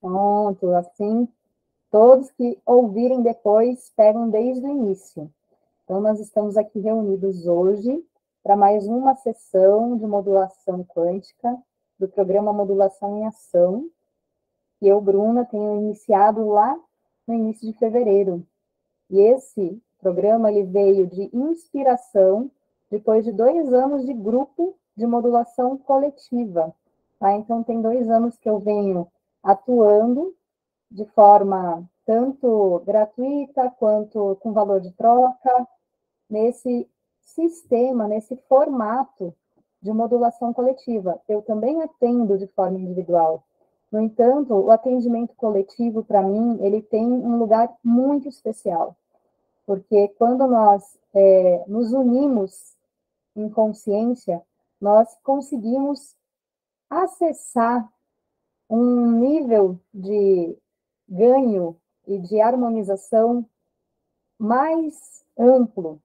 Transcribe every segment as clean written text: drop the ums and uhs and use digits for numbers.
Pronto, assim, todos que ouvirem depois pegam desde o início. Então, nós estamos aqui reunidos hoje para mais uma sessão de modulação quântica do programa Modulação em Ação, que eu, Bruna, tenho iniciado lá no início de fevereiro. E esse programa ele veio de inspiração depois de 2 anos de grupo de modulação coletiva. Tá? Então, tem 2 anos que eu venho atuando de forma tanto gratuita quanto com valor de troca, nesse sistema, nesse formato de modulação coletiva. Eu também atendo de forma individual. No entanto, o atendimento coletivo, para mim, ele tem um lugar muito especial, porque quando nós nos unimos em consciência, nós conseguimos acessar um nível de ganho e de harmonização mais amplo.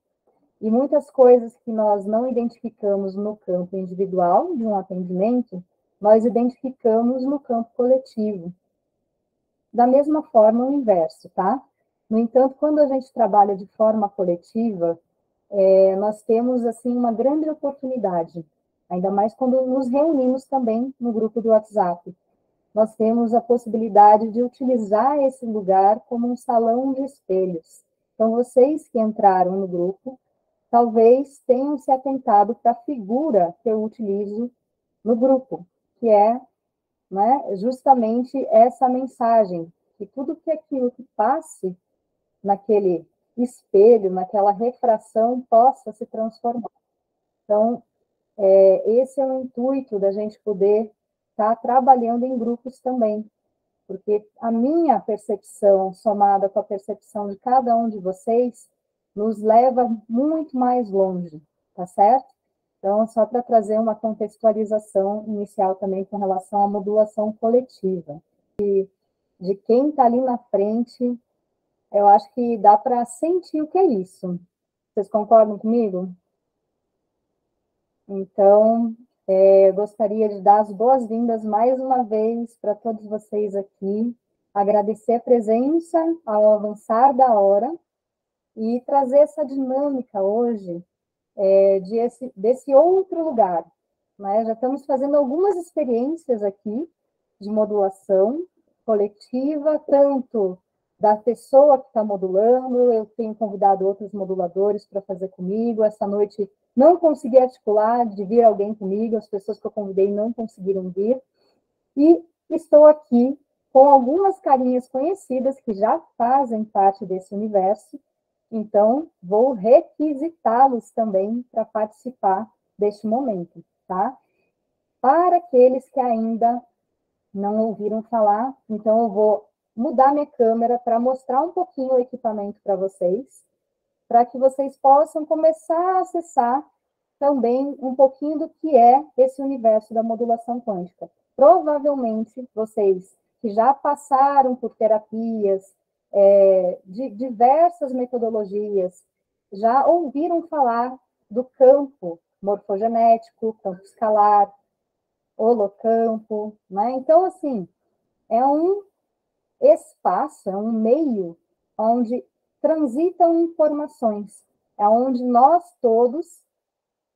E muitas coisas que nós não identificamos no campo individual de um atendimento, nós identificamos no campo coletivo. Da mesma forma, o inverso, tá? No entanto, quando a gente trabalha de forma coletiva, nós temos, assim, uma grande oportunidade, ainda mais quando nos reunimos também no grupo do WhatsApp. Nós temos a possibilidade de utilizar esse lugar como um salão de espelhos. Então, vocês que entraram no grupo, talvez tenham se atentado para a figura que eu utilizo no grupo, que é, né, justamente essa mensagem, que tudo que aquilo que passe naquele espelho, naquela refração, possa se transformar. Então, esse é o intuito da gente poder estar trabalhando em grupos também, porque a minha percepção, somada com a percepção de cada um de vocês, nos leva muito mais longe, tá certo? Então, só para trazer uma contextualização inicial também com relação à modulação coletiva. De quem está ali na frente, eu acho que dá para sentir o que é isso. Vocês concordam comigo? Então, gostaria de dar as boas-vindas mais uma vez para todos vocês aqui, agradecer a presença ao avançar da hora e trazer essa dinâmica hoje desse outro lugar. Né? Já estamos fazendo algumas experiências aqui de modulação coletiva, tanto da pessoa que está modulando, eu tenho convidado outros moduladores para fazer comigo, essa noite não consegui articular de vir alguém comigo, as pessoas que eu convidei não conseguiram vir, e estou aqui com algumas carinhas conhecidas que já fazem parte desse universo, então vou requisitá-los também para participar deste momento, tá? Para aqueles que ainda não ouviram falar, então eu vou mudar minha câmera para mostrar um pouquinho o equipamento para vocês, para que vocês possam começar a acessar também um pouquinho do que é esse universo da modulação quântica. Provavelmente, vocês que já passaram por terapias, de diversas metodologias, já ouviram falar do campo morfogenético, campo escalar, holocampo, né? Então, assim, é um espaço, é um meio onde transitam informações, é onde nós todos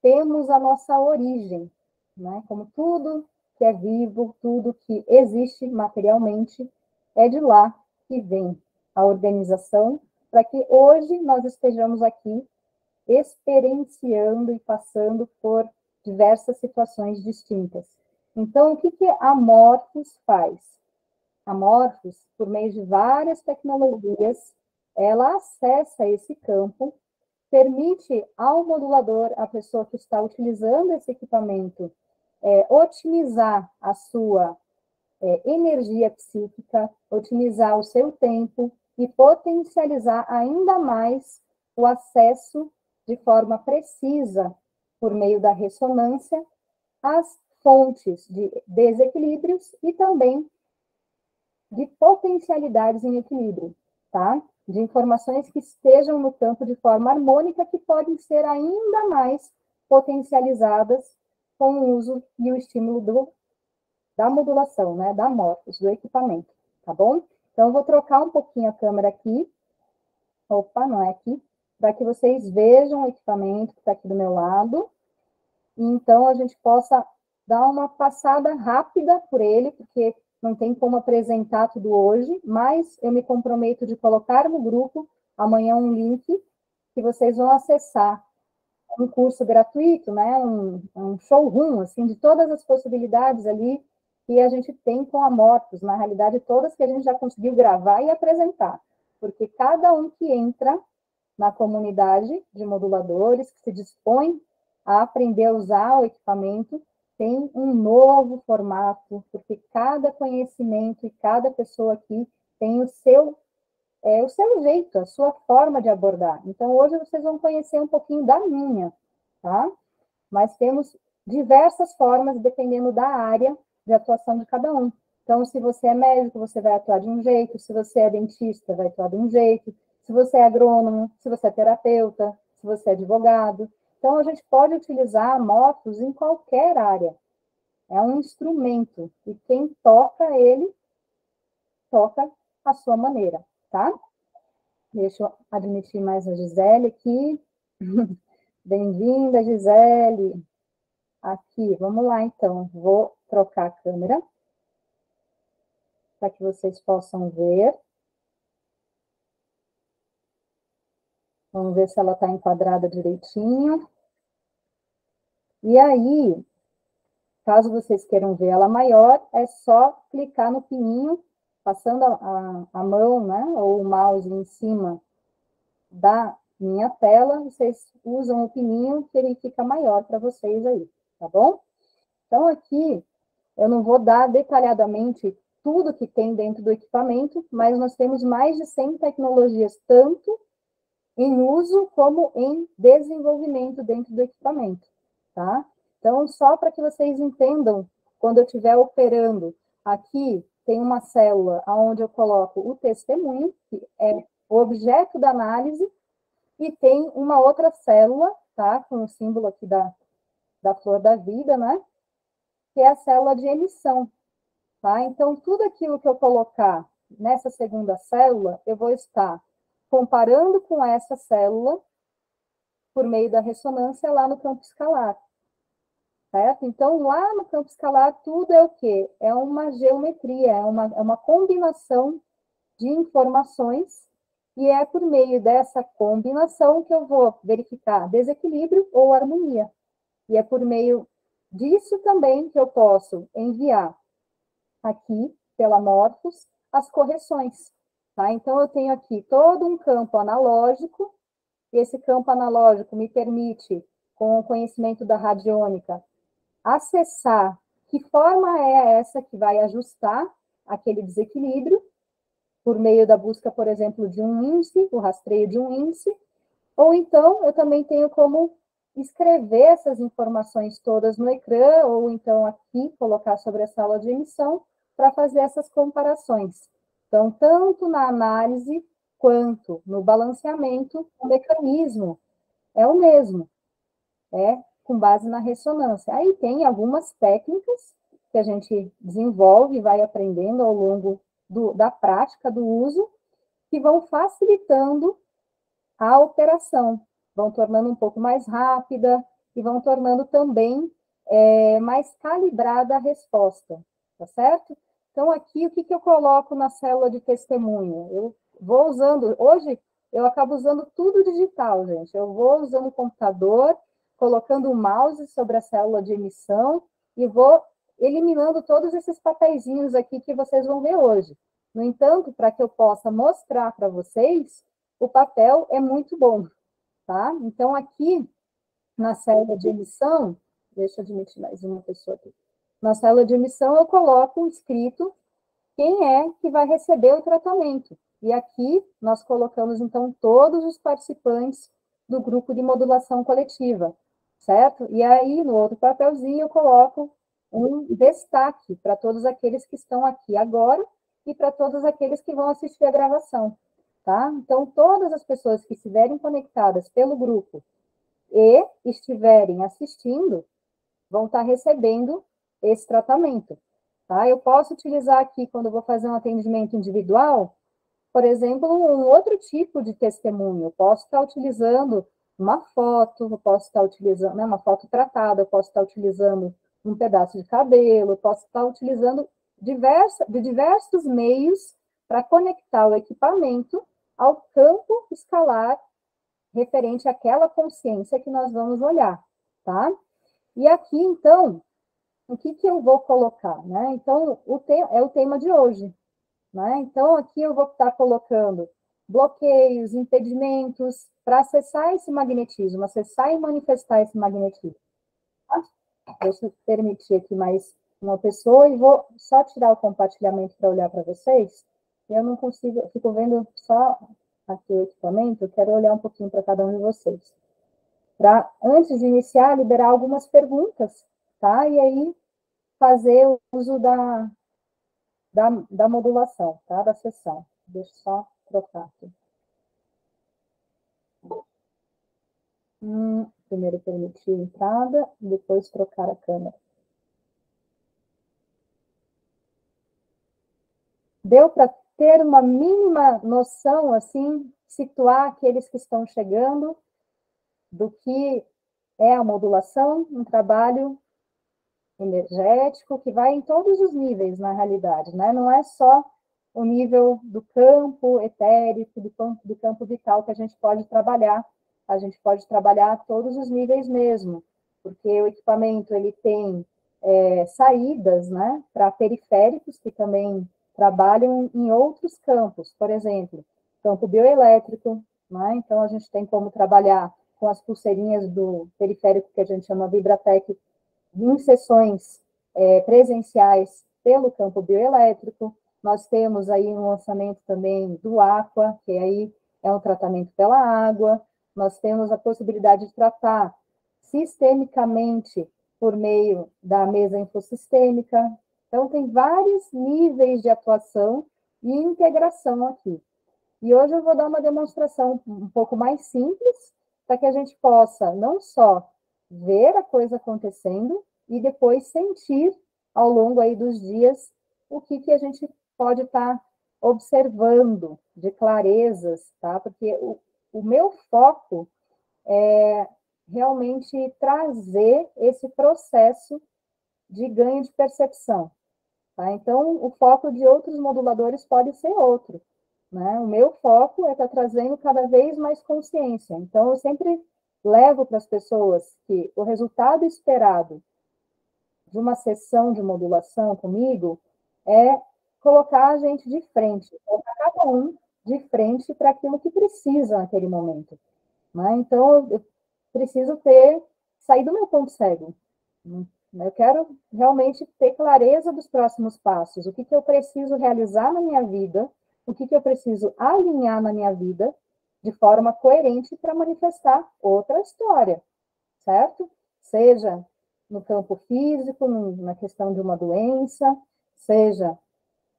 temos a nossa origem, né? Como tudo que é vivo, tudo que existe materialmente, é de lá que vem a organização, para que hoje nós estejamos aqui experienciando e passando por diversas situações distintas. Então, o que a Morphos faz? A Morphos, por meio de várias tecnologias, ela acessa esse campo, permite ao modulador, a pessoa que está utilizando esse equipamento, otimizar a sua energia psíquica, otimizar o seu tempo e potencializar ainda mais o acesso de forma precisa, por meio da ressonância, às fontes de desequilíbrios e também de potencialidades em equilíbrio, tá? De informações que estejam no campo de forma harmônica, que podem ser ainda mais potencializadas com o uso e o estímulo da modulação, né, da Morphos, do equipamento. tá bom? Então, eu vou trocar um pouquinho a câmera aqui. Opa, não é aqui. Para que vocês vejam o equipamento que está aqui do meu lado. E, então, a gente possa dar uma passada rápida por ele, porque não tem como apresentar tudo hoje, mas eu me comprometo de colocar no grupo amanhã um link que vocês vão acessar. Um curso gratuito, né? Um showroom, assim, de todas as possibilidades ali que a gente tem com a Morphos, na realidade, todas que a gente já conseguiu gravar e apresentar, porque cada um que entra na comunidade de moduladores, que se dispõe a aprender a usar o equipamento, tem um novo formato, porque cada conhecimento e cada pessoa aqui tem o seu jeito, a sua forma de abordar. Então, hoje vocês vão conhecer um pouquinho da minha, tá? Mas temos diversas formas, dependendo da área de atuação de cada um. Então, se você é médico, você vai atuar de um jeito, se você é dentista, vai atuar de um jeito, se você é agrônomo, se você é terapeuta, se você é advogado. Então, a gente pode utilizar motos em qualquer área. É um instrumento, e quem toca ele, toca à sua maneira, tá? Deixa eu admitir mais a Gisele aqui. Bem-vinda, Gisele. Aqui, vamos lá, então. Vou trocar a câmera para que vocês possam ver. Vamos ver se ela está enquadrada direitinho. E aí, caso vocês queiram ver ela maior, é só clicar no pininho, passando a mão, né, ou o mouse em cima da minha tela, vocês usam o pininho que ele fica maior para vocês aí, tá bom? Então, aqui, eu não vou dar detalhadamente tudo que tem dentro do equipamento, mas nós temos mais de 100 tecnologias, tanto em uso como em desenvolvimento dentro do equipamento, tá? Então, só para que vocês entendam, quando eu estiver operando, aqui tem uma célula onde eu coloco o testemunho, que é o objeto da análise, e tem uma outra célula, tá? Com o símbolo aqui da flor da vida, né? Que é a célula de emissão, tá? Então, tudo aquilo que eu colocar nessa segunda célula, eu vou estar comparando com essa célula por meio da ressonância lá no campo escalar, certo? Então, lá no campo escalar, tudo é o quê? É uma geometria, é uma combinação de informações, e é por meio dessa combinação que eu vou verificar desequilíbrio ou harmonia. E é por meio disso também que eu posso enviar aqui, pela Morphos, as correções. Tá? Então, eu tenho aqui todo um campo analógico, e esse campo analógico me permite, com o conhecimento da radiônica, acessar que forma é essa que vai ajustar aquele desequilíbrio, por meio da busca, por exemplo, de um índice, o rastreio de um índice, ou então eu também tenho como escrever essas informações todas no ecrã, ou então aqui, colocar sobre a sala de emissão, para fazer essas comparações. Então, tanto na análise quanto no balanceamento, o mecanismo é o mesmo, é com base na ressonância. Aí tem algumas técnicas que a gente desenvolve e vai aprendendo ao longo da prática do uso, que vão facilitando a operação, vão tornando um pouco mais rápida e vão tornando também mais calibrada a resposta, tá certo? Então, aqui, o que eu coloco na célula de testemunha? Eu vou usando, hoje, eu acabo usando tudo digital, gente. Eu vou usando o computador, colocando o mouse sobre a célula de emissão e vou eliminando todos esses papeizinhos aqui que vocês vão ver hoje. No entanto, para que eu possa mostrar para vocês, o papel é muito bom, tá? Então, aqui, na célula de emissão, deixa eu admitir mais uma pessoa aqui. Na célula de emissão, eu coloco escrito quem é que vai receber o tratamento. E aqui, nós colocamos, então, todos os participantes do grupo de modulação coletiva, certo? E aí, no outro papelzinho, eu coloco um destaque para todos aqueles que estão aqui agora e para todos aqueles que vão assistir a gravação, tá? Então, todas as pessoas que estiverem conectadas pelo grupo e estiverem assistindo, vão estar recebendo esse tratamento. tá? Eu posso utilizar aqui, quando eu vou fazer um atendimento individual, por exemplo, um outro tipo de testemunho. Eu posso estar utilizando uma foto, eu posso estar utilizando, né, uma foto tratada, eu posso estar utilizando um pedaço de cabelo, eu posso estar utilizando diversos meios para conectar o equipamento ao campo escalar referente àquela consciência que nós vamos olhar, tá? E aqui, então, o que eu vou colocar, né? Então, é o tema de hoje, né? Então, aqui eu vou estar colocando bloqueios, impedimentos, para acessar esse magnetismo, acessar e manifestar esse magnetismo. Tá? Deixa eu permitir aqui mais uma pessoa e vou só tirar o compartilhamento para olhar para vocês. Eu não consigo, eu fico vendo só aqui o equipamento, eu quero olhar um pouquinho para cada um de vocês. Para, antes de iniciar, liberar algumas perguntas, tá? E aí fazer o uso da modulação, tá? Da sessão. Deixa eu só trocar aqui. Primeiro permitir a entrada, depois trocar a câmera. Deu para ter uma mínima noção, assim, situar aqueles que estão chegando, do que é a modulação, um trabalho energético que vai em todos os níveis, na realidade, né? Não é só o nível do campo etérico, do campo vital que a gente pode trabalhar a todos os níveis mesmo, porque o equipamento ele tem saídas, né, para periféricos que também trabalham em outros campos, por exemplo, campo bioelétrico, né? Então a gente tem como trabalhar com as pulseirinhas do periférico que a gente chama Vibratec em sessões presenciais pelo campo bioelétrico. Nós temos aí um lançamento também do Aqua, que aí é um tratamento pela água. Nós temos a possibilidade de tratar sistemicamente por meio da mesa infosistêmica. Então, tem vários níveis de atuação e integração aqui. E hoje eu vou dar uma demonstração um pouco mais simples, para que a gente possa não só ver a coisa acontecendo e depois sentir ao longo aí dos dias o que a gente pode estar observando de clarezas, tá? Porque o meu foco é realmente trazer esse processo de ganho de percepção, tá? Então, o foco de outros moduladores pode ser outro, né? O meu foco é estar trazendo cada vez mais consciência. Então, eu sempre levo para as pessoas que o resultado esperado de uma sessão de modulação comigo é colocar a gente de frente, colocar cada um de frente para aquilo que precisa naquele momento, né? Então, eu preciso sair do meu ponto cego. Eu quero realmente ter clareza dos próximos passos, o que eu preciso realizar na minha vida, o que eu preciso alinhar na minha vida de forma coerente para manifestar outra história, certo? Seja no campo físico, na questão de uma doença, seja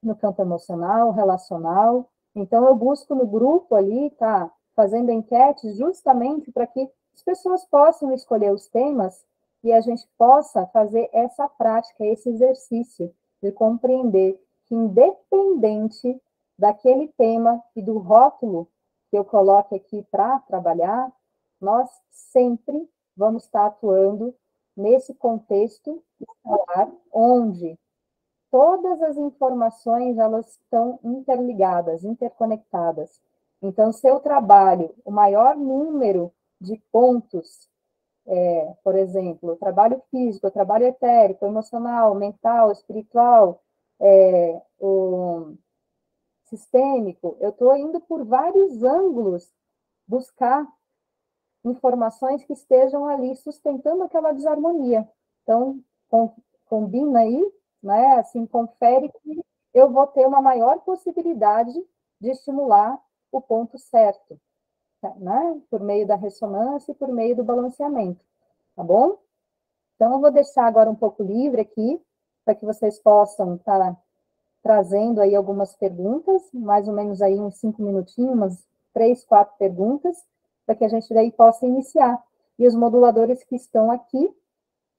no campo emocional, relacional. Então, eu busco no grupo ali, tá, fazendo enquetes justamente para que as pessoas possam escolher os temas e a gente possa fazer essa prática, esse exercício de compreender que, independente daquele tema e do rótulo que eu coloque aqui para trabalhar, nós sempre vamos estar atuando nesse contexto escolar, onde todas as informações elas estão interligadas, interconectadas. Então, se eu trabalho o maior número de pontos, por exemplo, o trabalho físico, o trabalho etérico, emocional, mental, espiritual, o sistêmico, eu estou indo por vários ângulos buscar informações que estejam ali sustentando aquela desarmonia. Então, combina aí, né? Assim, confere que eu vou ter uma maior possibilidade de estimular o ponto certo, né? Por meio da ressonância e por meio do balanceamento, tá bom? Então, eu vou deixar agora um pouco livre aqui, para que vocês possam estar trazendo aí algumas perguntas, mais ou menos aí uns 5 minutinhos, umas 3, 4 perguntas, para que a gente daí possa iniciar. E os moduladores que estão aqui,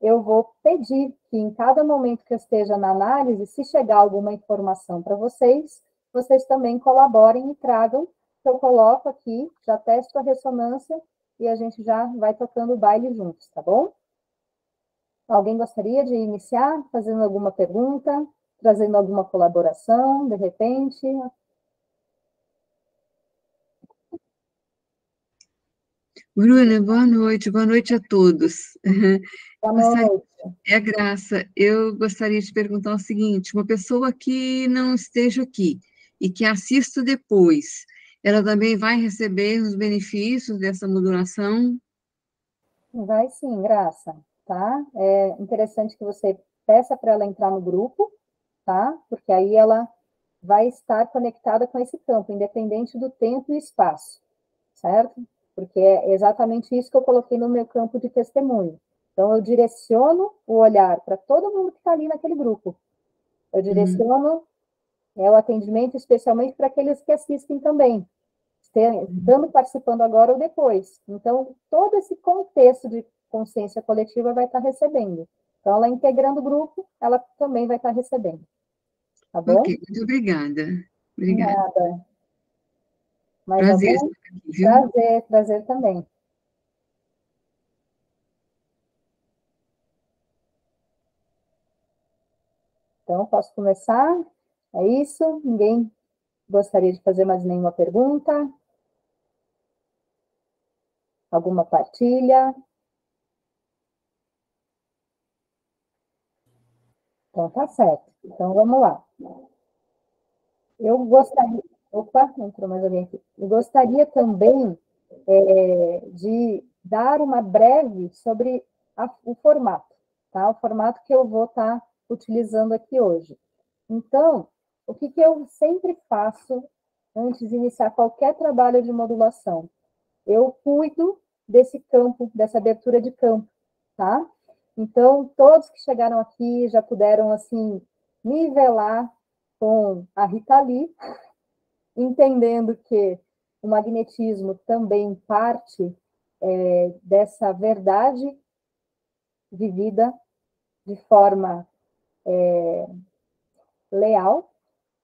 eu vou pedir que em cada momento que eu esteja na análise, se chegar alguma informação para vocês, vocês também colaborem e tragam, que eu coloco aqui, já testo a ressonância e a gente já vai tocando o baile juntos, tá bom? Alguém gostaria de iniciar fazendo alguma pergunta, trazendo alguma colaboração, de repente? Bruna, boa noite a todos. Boa Gostaria, noite. Graça, eu gostaria de perguntar o seguinte: uma pessoa que não esteja aqui e que assista depois, ela também vai receber os benefícios dessa modulação? Vai sim, Graça, tá? É interessante que você peça para ela entrar no grupo, tá? Porque aí ela vai estar conectada com esse campo, independente do tempo e espaço, certo? Porque é exatamente isso que eu coloquei no meu campo de testemunho. Então, eu direciono o olhar para todo mundo que está ali naquele grupo. Eu Uhum, direciono o atendimento especialmente para aqueles que assistem também, uhum. estando participando agora ou depois. Então, todo esse contexto de consciência coletiva vai estar recebendo. Então, ela integrando o grupo, ela também vai estar recebendo, tá Ok, bom? muito obrigada. Obrigada. Nada. Mais Prazer algum? estar aqui, viu? Prazer, prazer também. Então, posso começar? É isso? Ninguém gostaria de fazer mais nenhuma pergunta? Alguma partilha? Então, tá certo. Então, vamos lá. Eu gostaria. Opa, entrou mais alguém aqui. Eu gostaria também de dar uma breve sobre o formato, tá? O formato que eu vou estar utilizando aqui hoje. Então, o que eu sempre faço antes de iniciar qualquer trabalho de modulação? Eu cuido desse campo, dessa abertura de campo, tá? Então, todos que chegaram aqui já puderam, assim, nivelar com a Rita Lee, entendendo que o magnetismo também parte dessa verdade vivida de forma leal,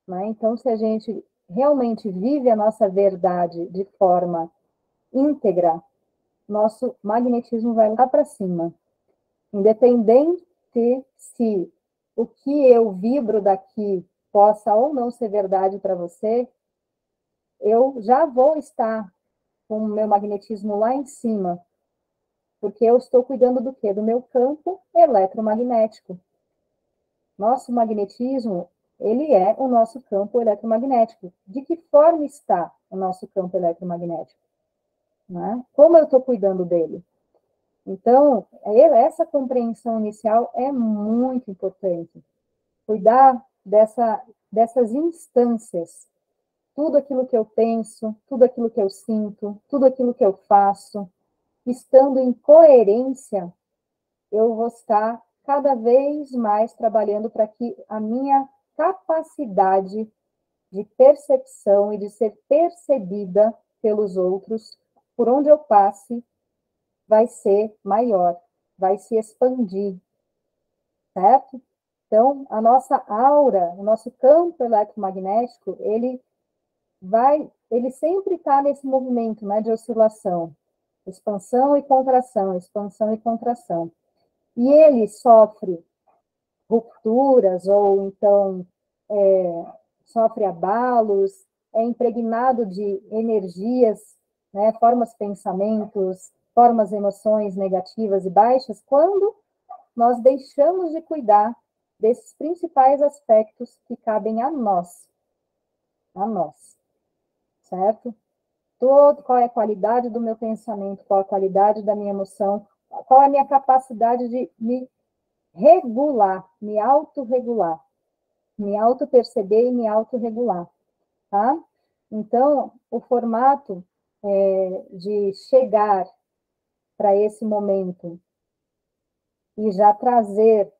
né? Então, se a gente realmente vive a nossa verdade de forma íntegra, nosso magnetismo vai lá para cima. Independente se o que eu vibro daqui possa ou não ser verdade para você, eu já vou estar com o meu magnetismo lá em cima, porque eu estou cuidando do quê? Do meu campo eletromagnético. Nosso magnetismo, ele é o nosso campo eletromagnético. De que forma está o nosso campo eletromagnético? Né? Como eu estou cuidando dele? Então, essa compreensão inicial é muito importante. Cuidar dessas instâncias. Tudo aquilo que eu penso, tudo aquilo que eu sinto, tudo aquilo que eu faço, estando em coerência, eu vou estar cada vez mais trabalhando para que a minha capacidade de percepção e de ser percebida pelos outros, por onde eu passe, vai ser maior, vai se expandir, certo? Então, a nossa aura, o nosso campo eletromagnético, ele sempre está nesse movimento, né, de oscilação, expansão e contração. E ele sofre rupturas ou então sofre abalos, é impregnado de energias, né, formas pensamentos, formas emoções negativas e baixas, quando nós deixamos de cuidar desses principais aspectos que cabem a nós, certo? Qual é a qualidade do meu pensamento, qual a qualidade da minha emoção, qual é a minha capacidade de me regular, me autorregular, me auto-perceber e me autorregular, tá? Então, o formato de chegar para esse momento e já trazer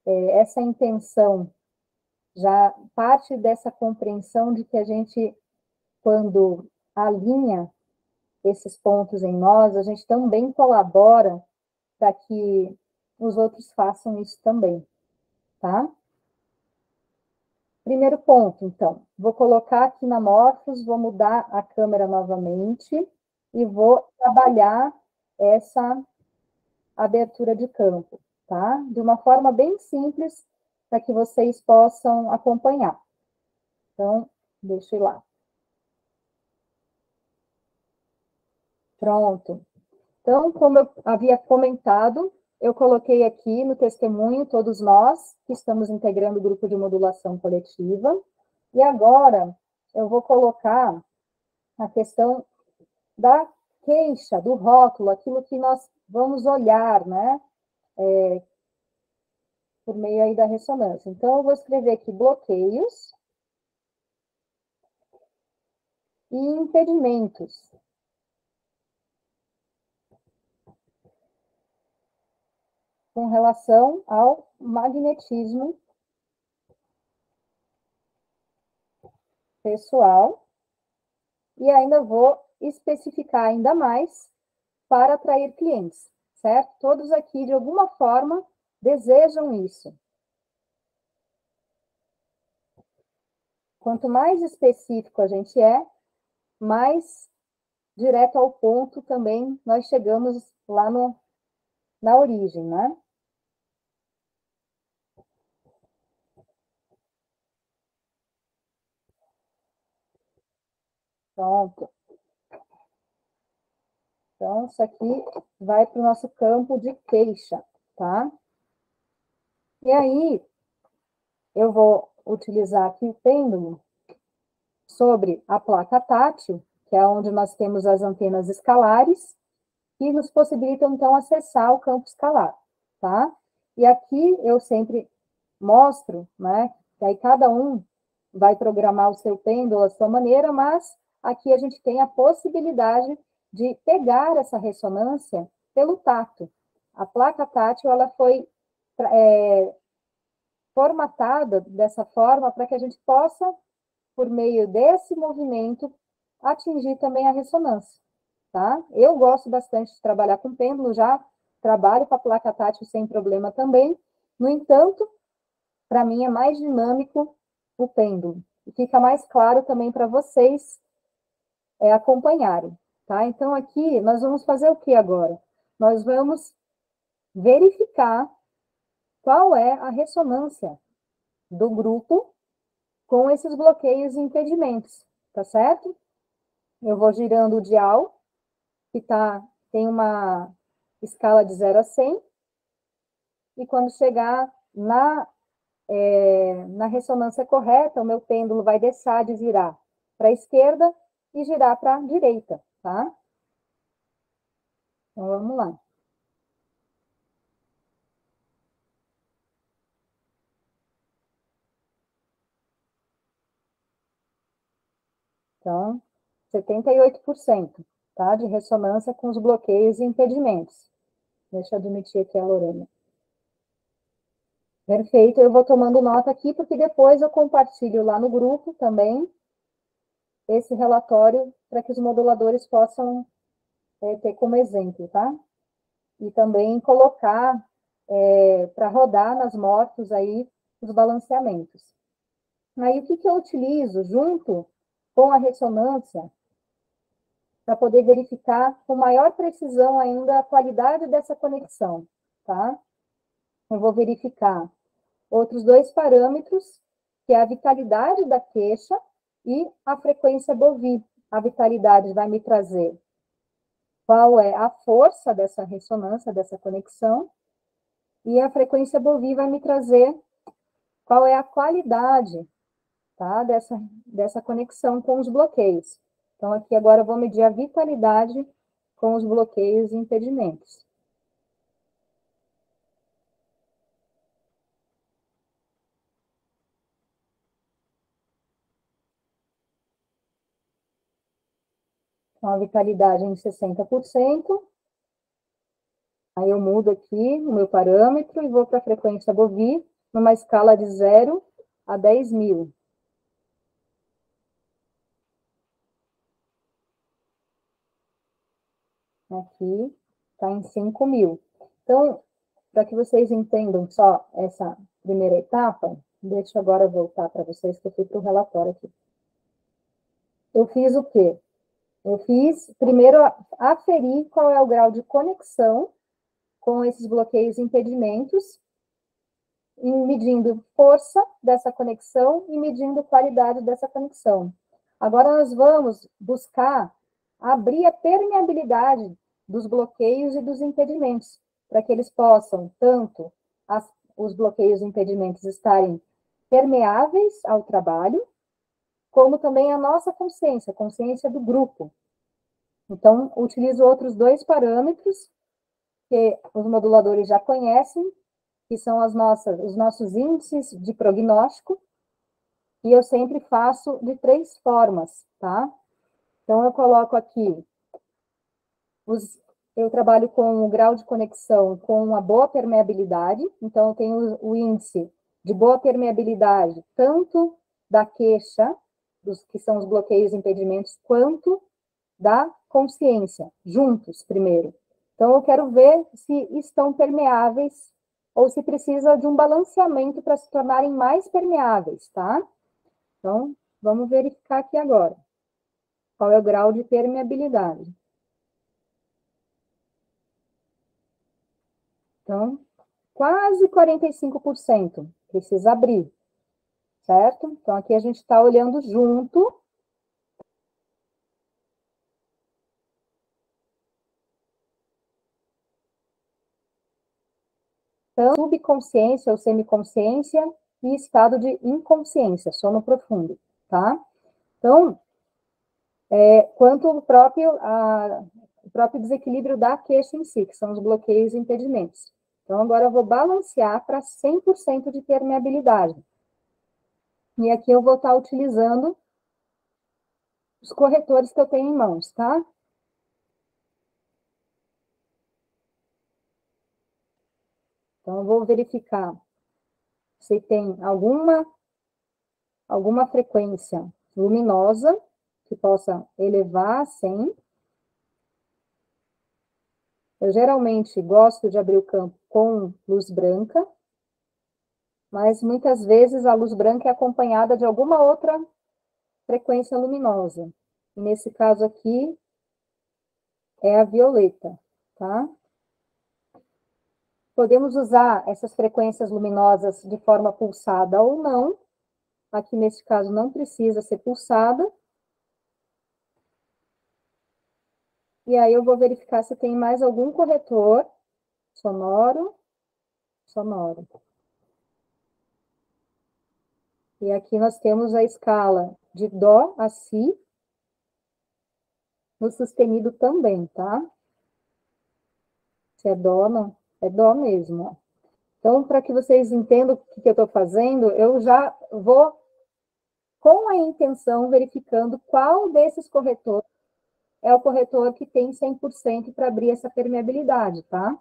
essa intenção, já parte dessa compreensão de que a gente, quando alinha esses pontos em nós, a gente também colabora para que os outros façam isso também, tá? Primeiro ponto, então, vou colocar aqui na Morphos, vou mudar a câmera novamente e vou trabalhar essa abertura de campo, tá? De uma forma bem simples, para que vocês possam acompanhar. Então, deixa eu ir lá. Pronto. Então, como eu havia comentado, eu coloquei aqui no testemunho todos nós que estamos integrando o grupo de modulação coletiva. E agora eu vou colocar a questão da queixa, do rótulo, aquilo que nós vamos olhar, né? Por meio aí da ressonância. Então, eu vou escrever aqui bloqueios e impedimentos. Com relação ao magnetismo pessoal. E ainda vou especificar ainda mais para atrair clientes, certo? Todos aqui, de alguma forma, desejam isso. Quanto mais específico a gente é, mais direto ao ponto também nós chegamos lá na origem, né? Pronto. Então, isso aqui vai para o nosso campo de queixa, tá? E aí, eu vou utilizar aqui o pêndulo sobre a placa tátil, que é onde nós temos as antenas escalares, que nos possibilitam, então, acessar o campo escalar, tá? E aqui eu sempre mostro, né, que aí cada um vai programar o seu pêndulo à sua maneira, mas aqui a gente tem a possibilidade de pegar essa ressonância pelo tato. A placa tátil, ela foi formatada dessa forma para que a gente possa, por meio desse movimento, atingir também a ressonância, tá? Eu gosto bastante de trabalhar com pêndulo, já trabalho com a placa tátil sem problema também. No entanto, para mim é mais dinâmico o pêndulo. E fica mais claro também para vocês acompanharem, tá? Então, aqui, nós vamos fazer o que agora? Nós vamos verificar qual é a ressonância do grupo com esses bloqueios e impedimentos, tá certo? Eu vou girando o dial, que tem uma escala de 0 a 100, e quando chegar na ressonância correta, o meu pêndulo vai deixar de girar para a esquerda e girar para a direita, tá? Então, vamos lá. Então, 78%, tá? De ressonância com os bloqueios e impedimentos. Deixa eu admitir aqui a Lorena. Perfeito, eu vou tomando nota aqui, porque depois eu compartilho lá no grupo também esse relatório para que os moduladores possam ter como exemplo, tá? E também colocar para rodar nas motos aí os balanceamentos. Aí, o que eu utilizo junto com a ressonância para poder verificar com maior precisão ainda a qualidade dessa conexão, tá? Eu vou verificar outros dois parâmetros, que é a vitalidade da queixa e a frequência bovim. A vitalidade vai me trazer qual é a força dessa ressonância, dessa conexão, e a frequência bovim vai me trazer qual é a qualidade, tá, dessa conexão com os bloqueios. Então, aqui agora eu vou medir a vitalidade com os bloqueios e impedimentos. Então, a vitalidade em 60%. Aí eu mudo aqui o meu parâmetro e vou para a frequência bovim, numa escala de 0 a 10.000. Aqui está em 5.000. Então, para que vocês entendam só essa primeira etapa, deixa eu agora voltar para vocês, que eu fui para o relatório aqui. Eu fiz o quê? Eu fiz, primeiro, aferir qual é o grau de conexão com esses bloqueios e impedimentos, medindo força dessa conexão e medindo qualidade dessa conexão. Agora nós vamos buscar abrir a permeabilidade dos bloqueios e dos impedimentos, para que eles possam, tanto os bloqueios e impedimentos estarem permeáveis ao trabalho, como também a nossa consciência, a consciência do grupo. Então, utilizo outros dois parâmetros que os moduladores já conhecem, que são os nossos índices de prognóstico, e eu sempre faço de 3 formas, tá? Então, eu coloco aqui, eu trabalho com o grau de conexão com uma boa permeabilidade, então eu tenho o índice de boa permeabilidade, tanto da queixa, que são os bloqueios e impedimentos, quanto da consciência, juntos, primeiro. Então, eu quero ver se estão permeáveis ou se precisa de um balanceamento para se tornarem mais permeáveis, tá? Então, vamos verificar aqui agora. Qual é o grau de permeabilidade? Então, quase 45%. Precisa abrir, certo? Então, aqui a gente está olhando junto. Então, subconsciência ou semiconsciência e estado de inconsciência, sono profundo, tá? Então, quanto o próprio desequilíbrio da queixa em si, que são os bloqueios e impedimentos. Então, agora eu vou balancear para 100% de permeabilidade. E aqui eu vou estar utilizando os corretores que eu tenho em mãos, tá? Então, eu vou verificar se tem alguma frequência luminosa que possa elevar a 100. Eu geralmente gosto de abrir o campo com luz branca, mas muitas vezes a luz branca é acompanhada de alguma outra frequência luminosa. E nesse caso aqui, é a violeta, tá? Podemos usar essas frequências luminosas de forma pulsada ou não. Aqui, nesse caso, não precisa ser pulsada. E aí, eu vou verificar se tem mais algum corretor sonoro. E aqui nós temos a escala de Dó a Si, no sustenido também, tá? Se é Dó, não. É Dó mesmo, ó. Então, para que vocês entendam o que eu estou fazendo, eu já vou, com a intenção, verificando qual desses corretores é o corretor que tem 100% para abrir essa permeabilidade, tá?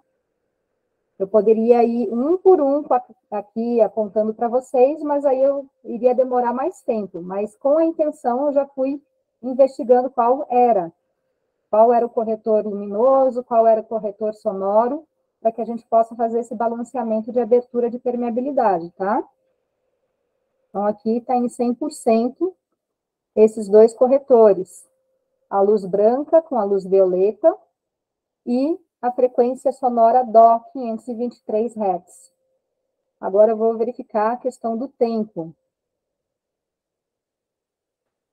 Eu poderia ir um por um aqui apontando para vocês, mas aí eu iria demorar mais tempo. Mas com a intenção, eu já fui investigando qual era o corretor luminoso, qual era o corretor sonoro, para que a gente possa fazer esse balanceamento de abertura de permeabilidade, tá? Então, aqui está em 100% esses dois corretores. A luz branca com a luz violeta e a frequência sonora Dó, 523 Hz. Agora eu vou verificar a questão do tempo.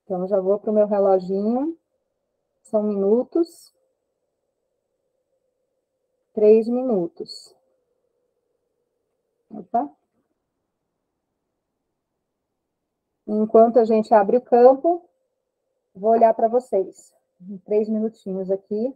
Então, já vou para o meu reloginho. São minutos. 3 minutos. Opa. Enquanto a gente abre o campo, vou olhar para vocês. 3 minutinhos aqui.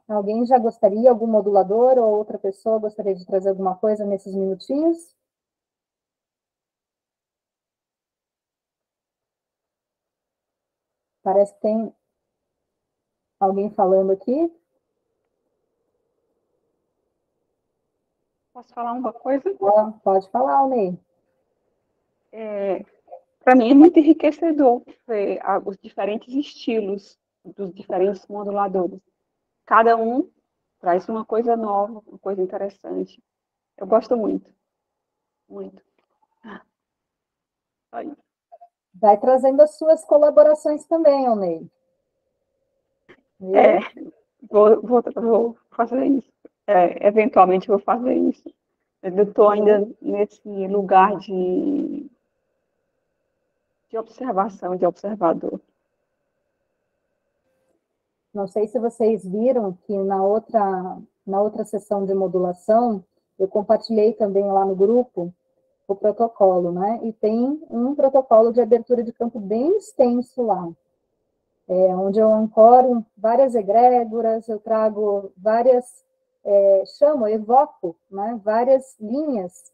Alguém já gostaria, algum modulador ou outra pessoa gostaria de trazer alguma coisa nesses minutinhos? Parece que tem alguém falando aqui. Posso falar uma coisa? Pode falar, Alnei. para mim é muito enriquecedor ver os diferentes estilos dos diferentes moduladores. Cada um traz uma coisa nova, uma coisa interessante. Eu gosto muito, muito. Aí. Vai trazendo as suas colaborações também, Alnei. É, vou fazer isso. Eventualmente vou fazer isso. Eu estou ainda nesse lugar de observação, de observador. Não sei se vocês viram que na outra sessão de modulação, eu compartilhei também lá no grupo o protocolo, né? E tem um protocolo de abertura de campo bem extenso lá, onde eu ancoro várias egrégoras, eu trago várias, evoco, né? Várias linhas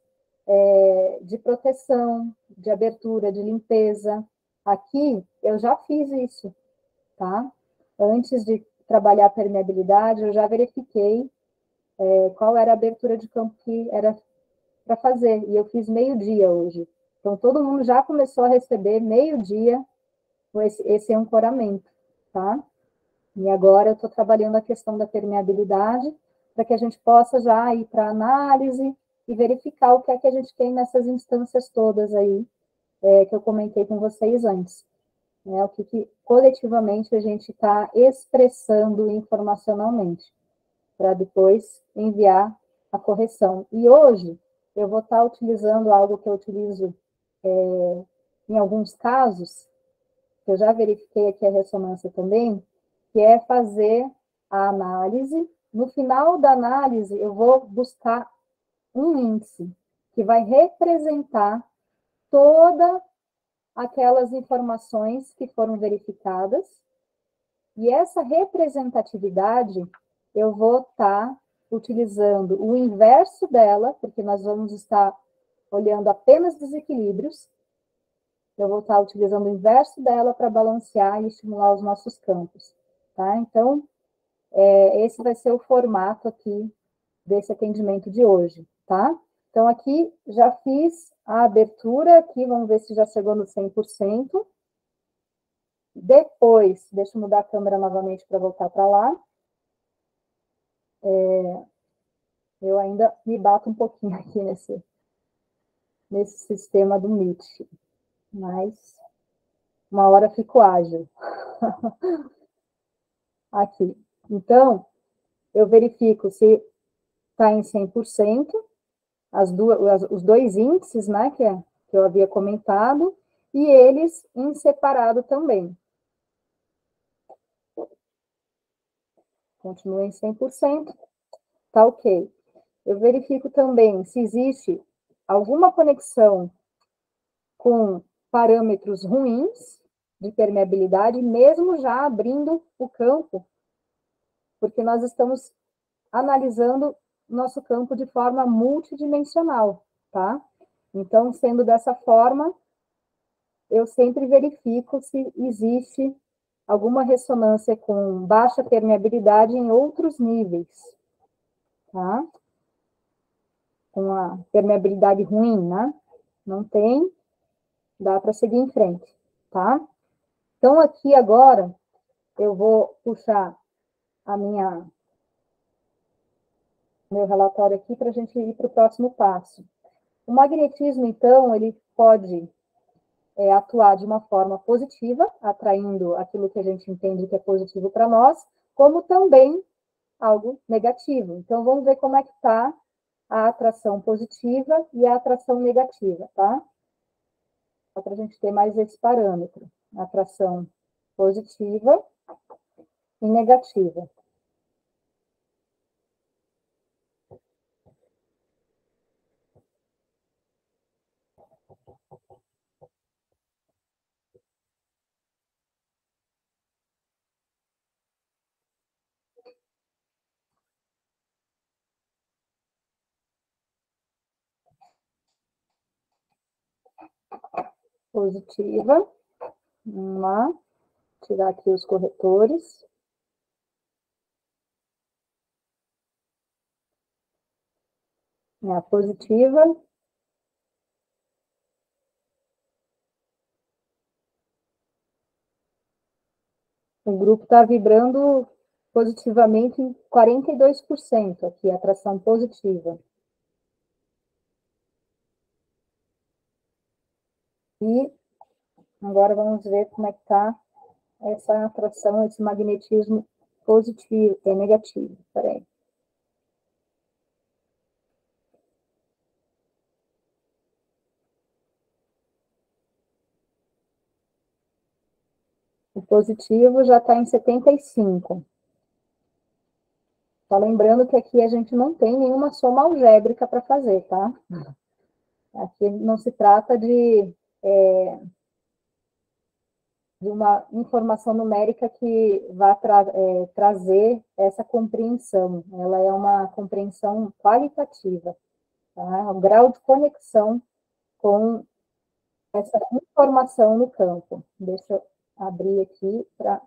de proteção, de abertura, de limpeza. Aqui, eu já fiz isso, tá? Antes de trabalhar a permeabilidade, eu já verifiquei qual era a abertura de campo que era para fazer, e eu fiz meio-dia hoje. Então, todo mundo já começou a receber meio-dia esse ancoramento, tá? E agora eu estou trabalhando a questão da permeabilidade, para que a gente possa já ir para análise e verificar o que é que a gente tem nessas instâncias todas aí, que eu comentei com vocês antes. Né, o que coletivamente a gente está expressando informacionalmente, para depois enviar a correção. E hoje eu vou estar utilizando algo que eu utilizo em alguns casos, que eu já verifiquei aqui a ressonância também, que é fazer a análise. No final da análise, eu vou buscar um índice que vai representar toda aquelas informações que foram verificadas, e essa representatividade eu vou estar utilizando o inverso dela, porque nós vamos estar olhando apenas desequilíbrios, eu vou estar utilizando o inverso dela para balancear e estimular os nossos campos, tá? Então, esse vai ser o formato aqui desse atendimento de hoje, tá? Então, aqui já fiz a abertura, aqui vamos ver se já chegou no 100%. Depois, deixa eu mudar a câmera novamente para voltar para lá. Eu ainda me bato um pouquinho aqui nesse sistema do Meet, mas uma hora fico ágil. Aqui. Então, eu verifico se está em 100%, os dois índices, né, que eu havia comentado, e eles em separado também. Continua em 100%, tá ok. Eu verifico também se existe alguma conexão com parâmetros ruins de permeabilidade, mesmo já abrindo o campo, porque nós estamos analisando nosso campo de forma multidimensional, tá? Então, sendo dessa forma, eu sempre verifico se existe alguma ressonância com baixa permeabilidade em outros níveis, tá? Com a permeabilidade ruim, né? Não tem, dá para seguir em frente, tá? Então, aqui agora, eu vou puxar a meu relatório aqui para a gente ir para o próximo passo. O magnetismo, então, ele pode atuar de uma forma positiva, atraindo aquilo que a gente entende que é positivo para nós, como também algo negativo. Então, vamos ver como é que está a atração positiva e a atração negativa, tá? Só para a gente ter mais esse parâmetro. Atração positiva e negativa. Positiva. Vamos lá. Tirar aqui os corretores. A positiva. O grupo está vibrando positivamente em 42% aqui, atração positiva. E agora vamos ver como é que está essa atração, esse magnetismo positivo, negativo. Espera aí. O positivo já está em 75. Só lembrando que aqui a gente não tem nenhuma soma algébrica para fazer, tá? Aqui não se trata de uma informação numérica que vá trazer essa compreensão. Ela é uma compreensão qualitativa, tá? O grau de conexão com essa informação no campo. Deixa eu abrir aqui para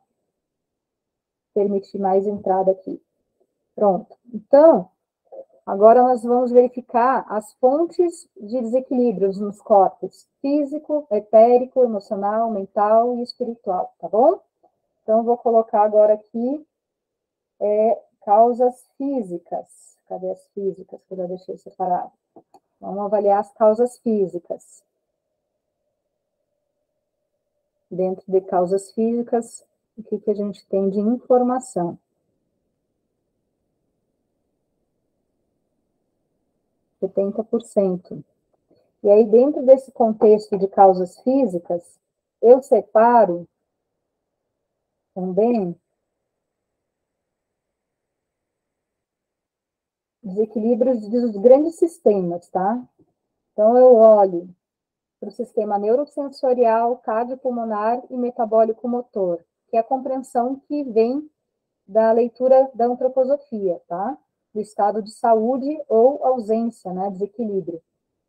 permitir mais entrada aqui. Pronto. Então, agora nós vamos verificar as fontes de desequilíbrios nos corpos físico, etérico, emocional, mental e espiritual, tá bom? Então, vou colocar agora aqui causas físicas. Cadê as físicas que eu já deixei separado? Vamos avaliar as causas físicas. Dentro de causas físicas, o que a gente tem de informação? 70%. E aí, dentro desse contexto de causas físicas, eu separo também desequilíbrios dos grandes sistemas, tá? Então, eu olho para o sistema neurosensorial, cardiopulmonar e metabólico motor, que é a compreensão que vem da leitura da antroposofia, tá? Do estado de saúde ou ausência, né? Desequilíbrio.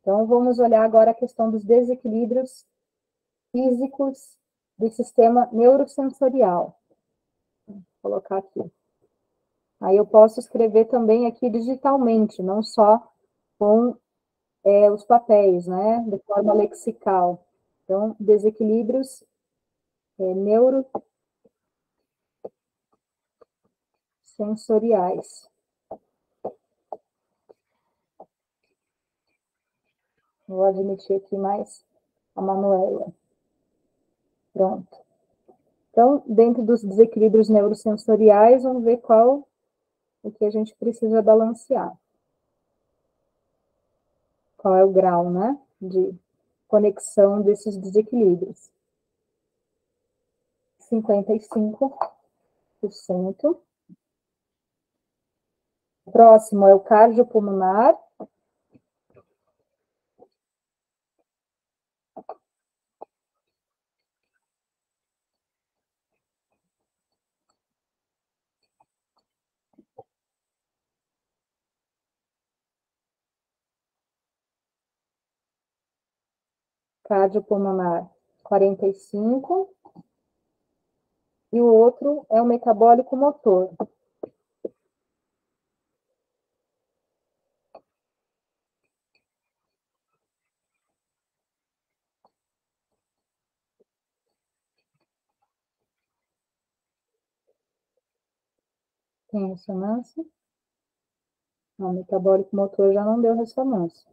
Então, vamos olhar agora a questão dos desequilíbrios físicos do sistema neurosensorial. Vou colocar aqui. Aí eu posso escrever também aqui digitalmente, não só com os papéis, né, de forma lexical. Então, desequilíbrios neurosensoriais. Vou admitir aqui mais a Manuela. Pronto. Então, dentro dos desequilíbrios neurosensoriais, vamos ver qual o que a gente precisa balancear. Qual é o grau, né, de conexão desses desequilíbrios. 55%. Próximo é o cardiopulmonar. Cardiopulmonar, 45%. E o outro é o metabólico motor. Tem ressonância? Não, o metabólico motor já não deu ressonância.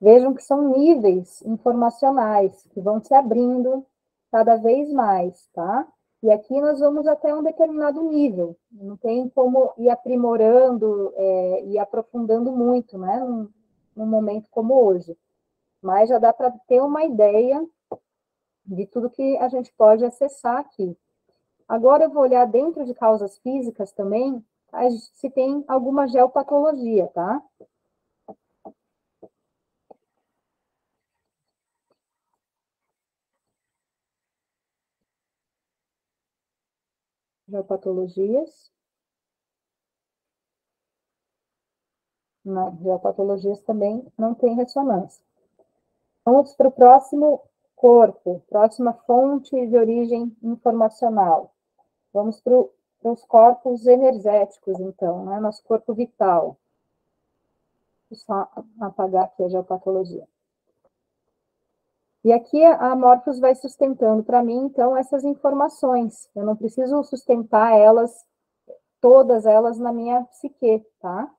Vejam que são níveis informacionais que vão se abrindo cada vez mais, tá? E aqui nós vamos até um determinado nível. Não tem como ir aprimorando e aprofundando muito, né? Num momento como hoje. Mas já dá para ter uma ideia de tudo que a gente pode acessar aqui. Agora eu vou olhar dentro de causas físicas também, se tem alguma geopatologia, tá? Geopatologias. Não, geopatologias também não tem ressonância. Vamos para o próximo corpo, próxima fonte de origem informacional. Vamos para os corpos energéticos, então, né? Nosso corpo vital. Vou só apagar aqui a geopatologia. E aqui a Morphos vai sustentando para mim, então, essas informações. Eu não preciso sustentar elas, todas elas, na minha psique, tá?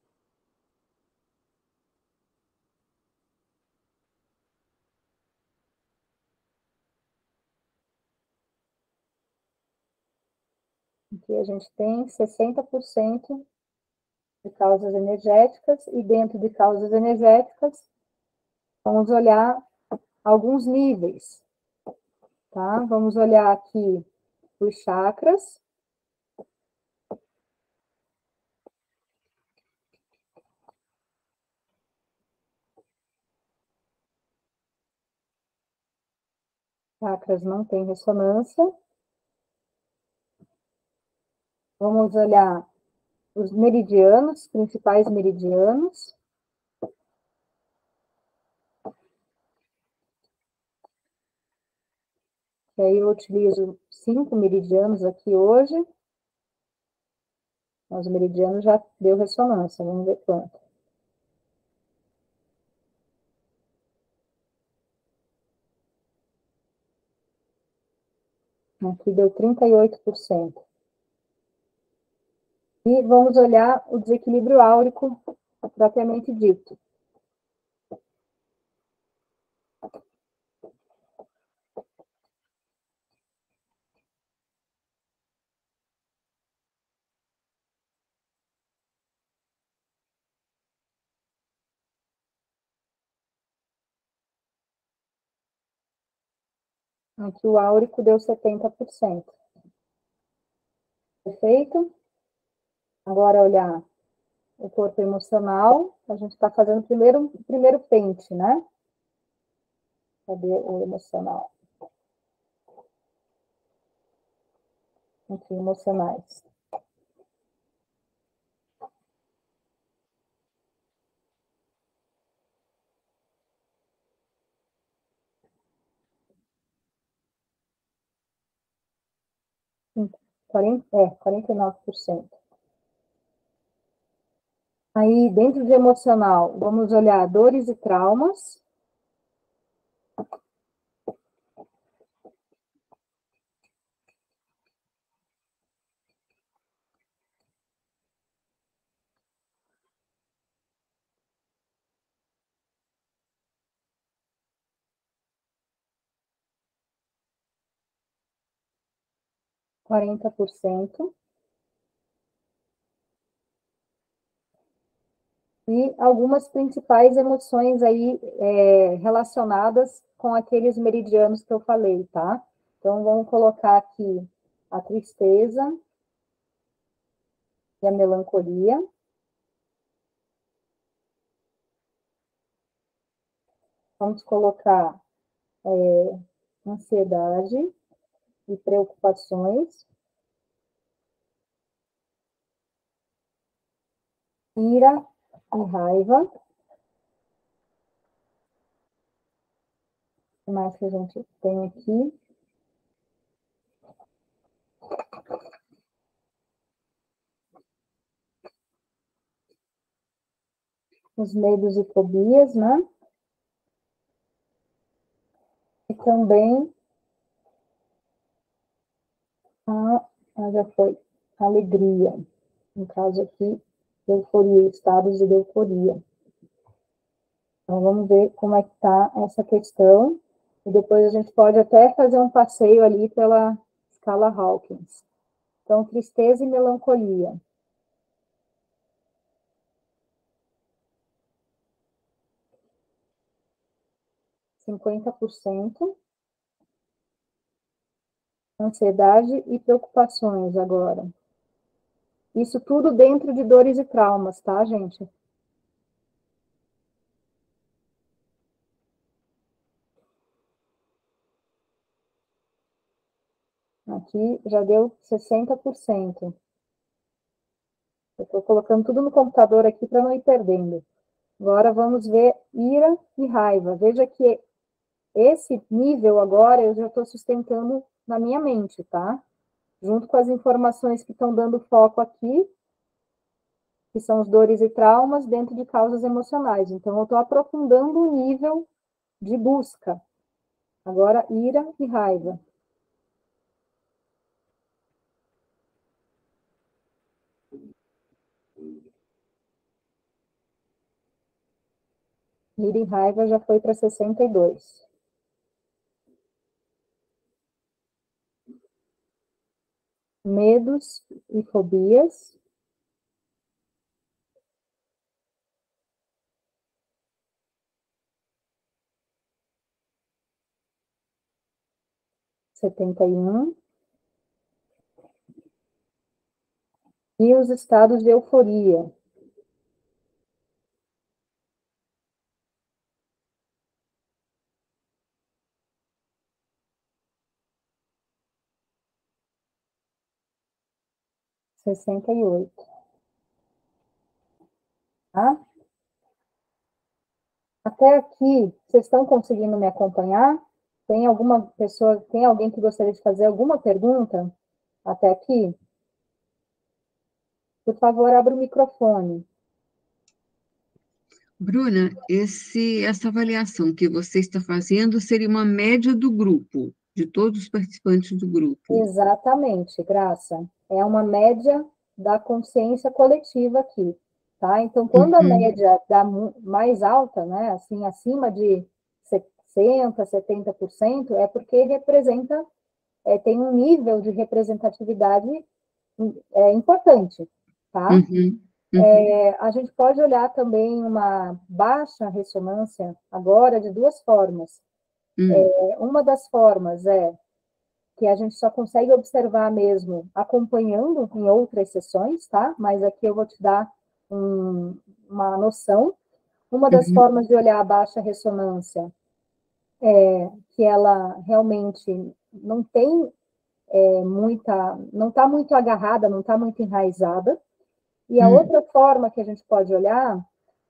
Aqui a gente tem 60% de causas energéticas, e dentro de causas energéticas, vamos olhar alguns níveis, tá? Vamos olhar aqui os chakras. Chakras não tem ressonância. Vamos olhar os meridianos, principais meridianos. E aí eu utilizo 5 meridianos aqui hoje. Os meridianos já deu ressonância, vamos ver quanto. Aqui deu 38%. E vamos olhar o desequilíbrio áurico propriamente dito. Aqui o áurico deu 70%. Perfeito? Agora olhar o corpo emocional. A gente está fazendo primeiro pente, né? Cadê o emocional? Aqui, emocionais. É, 49%. Aí, dentro de emocional, vamos olhar dores e traumas. – 40%. E algumas principais emoções aí relacionadas com aqueles meridianos que eu falei, tá? Então, vamos colocar aqui a tristeza e a melancolia. Vamos colocar ansiedade e preocupações. Ira e raiva. O que mais que a gente tem aqui? Os medos e fobias, né? E também já foi alegria. No caso aqui, euforia, estados de euforia. Então, vamos ver como é que está essa questão. E depois a gente pode até fazer um passeio ali pela escala Hawkins. Então, tristeza e melancolia. – 50%. Ansiedade e preocupações agora. Isso tudo dentro de dores e traumas, tá, gente? Aqui já deu 60%. Eu estou colocando tudo no computador aqui para não ir perdendo. Agora vamos ver ira e raiva. Veja que esse nível agora eu já estou sustentando na minha mente, tá? Junto com as informações que estão dando foco aqui, que são os dores e traumas dentro de causas emocionais. Então, eu estou aprofundando o nível de busca. Agora, ira e raiva. Ira e raiva já foi para 62. Medos e fobias. Setenta e um. E os estados de euforia. Sessenta e oito. Tá? Até aqui, vocês estão conseguindo me acompanhar? Tem alguma pessoa, tem alguém que gostaria de fazer alguma pergunta até aqui? Por favor, abra o microfone. Bruna, essa avaliação que você está fazendo seria uma média do grupo, de todos os participantes do grupo. Exatamente, Graça. É uma média da consciência coletiva aqui, tá? Então, quando a média dá mais alta, né, assim, acima de 60%, 70%, é porque representa, tem um nível de representatividade importante, tá? A gente pode olhar também uma baixa ressonância agora de duas formas. Uma das formas é que a gente só consegue observar mesmo acompanhando em outras sessões, tá? Mas aqui eu vou te dar uma noção. Uma das formas de olhar a baixa ressonância é que ela realmente não tem não está muito agarrada, não está muito enraizada. E a outra forma que a gente pode olhar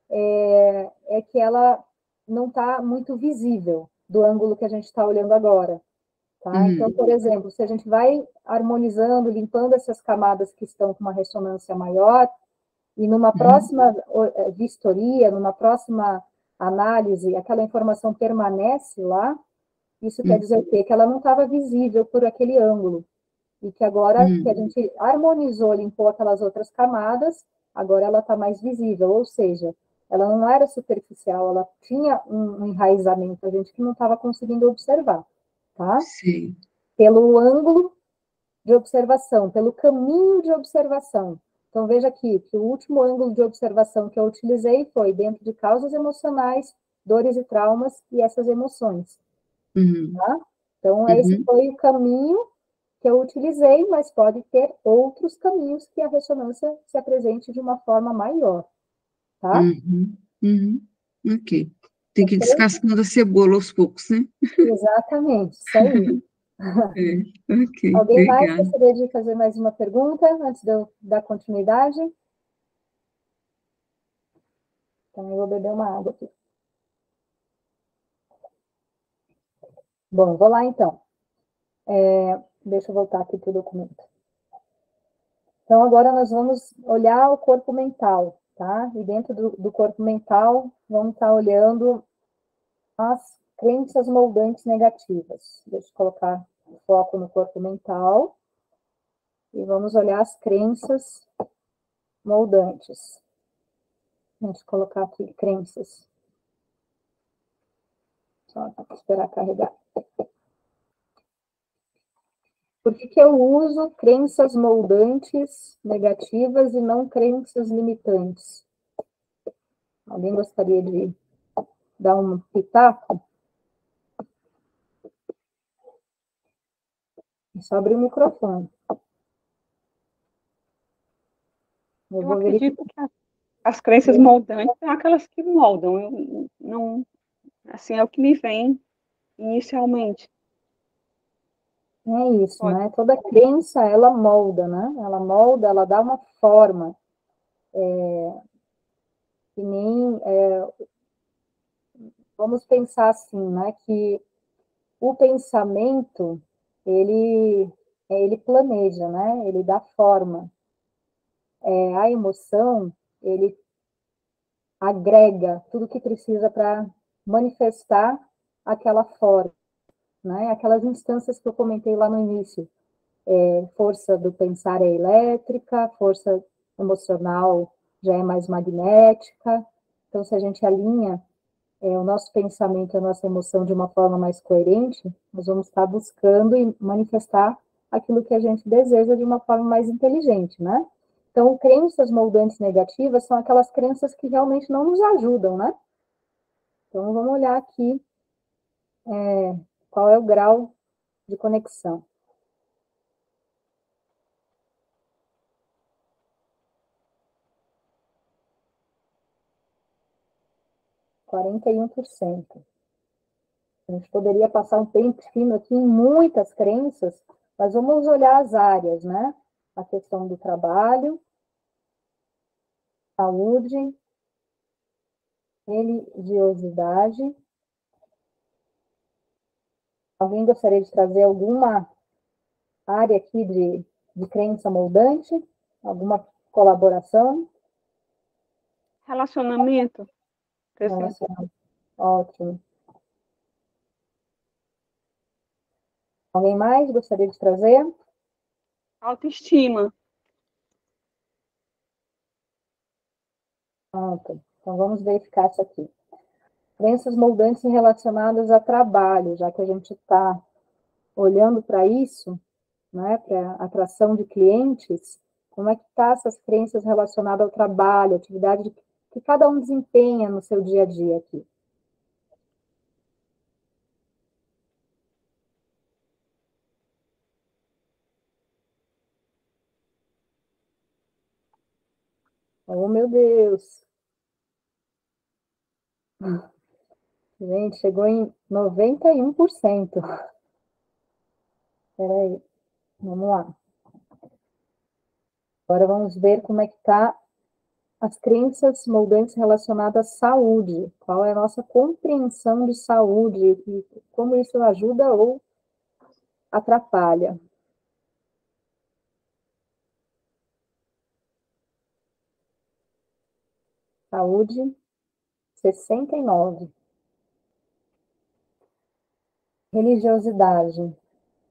é que ela não está muito visível do ângulo que a gente está olhando agora. Tá? Então, por exemplo, se a gente vai harmonizando, limpando essas camadas que estão com uma ressonância maior, e numa próxima vistoria, numa próxima análise, aquela informação permanece lá, isso quer dizer o quê? Que ela não estava visível por aquele ângulo. E que agora que a gente harmonizou, limpou aquelas outras camadas, agora ela está mais visível, ou seja, ela não era superficial, ela tinha um enraizamento, a gente que não estava conseguindo observar, tá? Sim. Pelo ângulo de observação, pelo caminho de observação. Então, veja aqui que o último ângulo de observação que eu utilizei foi dentro de causas emocionais, dores e traumas e essas emoções. Tá? Então, esse foi o caminho que eu utilizei, mas pode ter outros caminhos que a ressonância se apresente de uma forma maior, tá? Ok. Tem que ir descascando a cebola aos poucos, né? Exatamente, isso aí. Ok, Alguém mais obrigada. gostaria de fazer mais uma pergunta antes de eu dar continuidade? Então, eu vou beber uma água aqui. Bom, vou lá então. Deixa eu voltar aqui para o documento. Então, agora nós vamos olhar o corpo mental, tá? E dentro do corpo mental, vamos estar olhando as crenças moldantes negativas. Deixa eu colocar o foco no corpo mental. E vamos olhar as crenças moldantes. Vamos colocar aqui crenças. Só esperar carregar. Por que eu uso crenças moldantes negativas e não crenças limitantes? Alguém gostaria de dar um pitaco? É só abrir o microfone. Eu acredito que as crenças moldantes são aquelas que moldam. Eu não, assim, é o que me vem inicialmente. É isso, né? Toda crença, ela molda, né? Ela molda, ela dá uma forma. Que nem... vamos pensar assim, né? Que o pensamento, ele planeja, né? Ele dá forma. A emoção, ele agrega tudo que precisa para manifestar aquela forma. né? Aquelas instâncias que eu comentei lá no início. Força do pensar é elétrica, força emocional já é mais magnética. Então, se a gente alinha o nosso pensamento e a nossa emoção de uma forma mais coerente, nós vamos estar buscando e manifestar aquilo que a gente deseja de uma forma mais inteligente, né? Então, crenças moldantes negativas são aquelas crenças que realmente não nos ajudam, né? Então, vamos olhar aqui qual é o grau de conexão. 41%. A gente poderia passar um tempo fino aqui em muitas crenças, mas vamos olhar as áreas, né? A questão do trabalho, saúde, religiosidade. Alguém gostaria de trazer alguma área aqui de crença moldante? Alguma colaboração? Relacionamento. Relacionamento. Ótimo. Alguém mais gostaria de trazer? Autoestima. Pronto. Então, vamos verificar isso aqui. Crenças moldantes relacionadas a trabalho, já que a gente está olhando para isso, né, para atração de clientes, como é que está essas crenças relacionadas ao trabalho, atividade que cada um desempenha no seu dia a dia aqui? Oh, meu Deus! Gente, chegou em 91%. Espera aí, vamos lá. Agora vamos ver como é que está as crenças moldantes relacionadas à saúde. Qual é a nossa compreensão de saúde e como isso ajuda ou atrapalha. Saúde, 69. Religiosidade,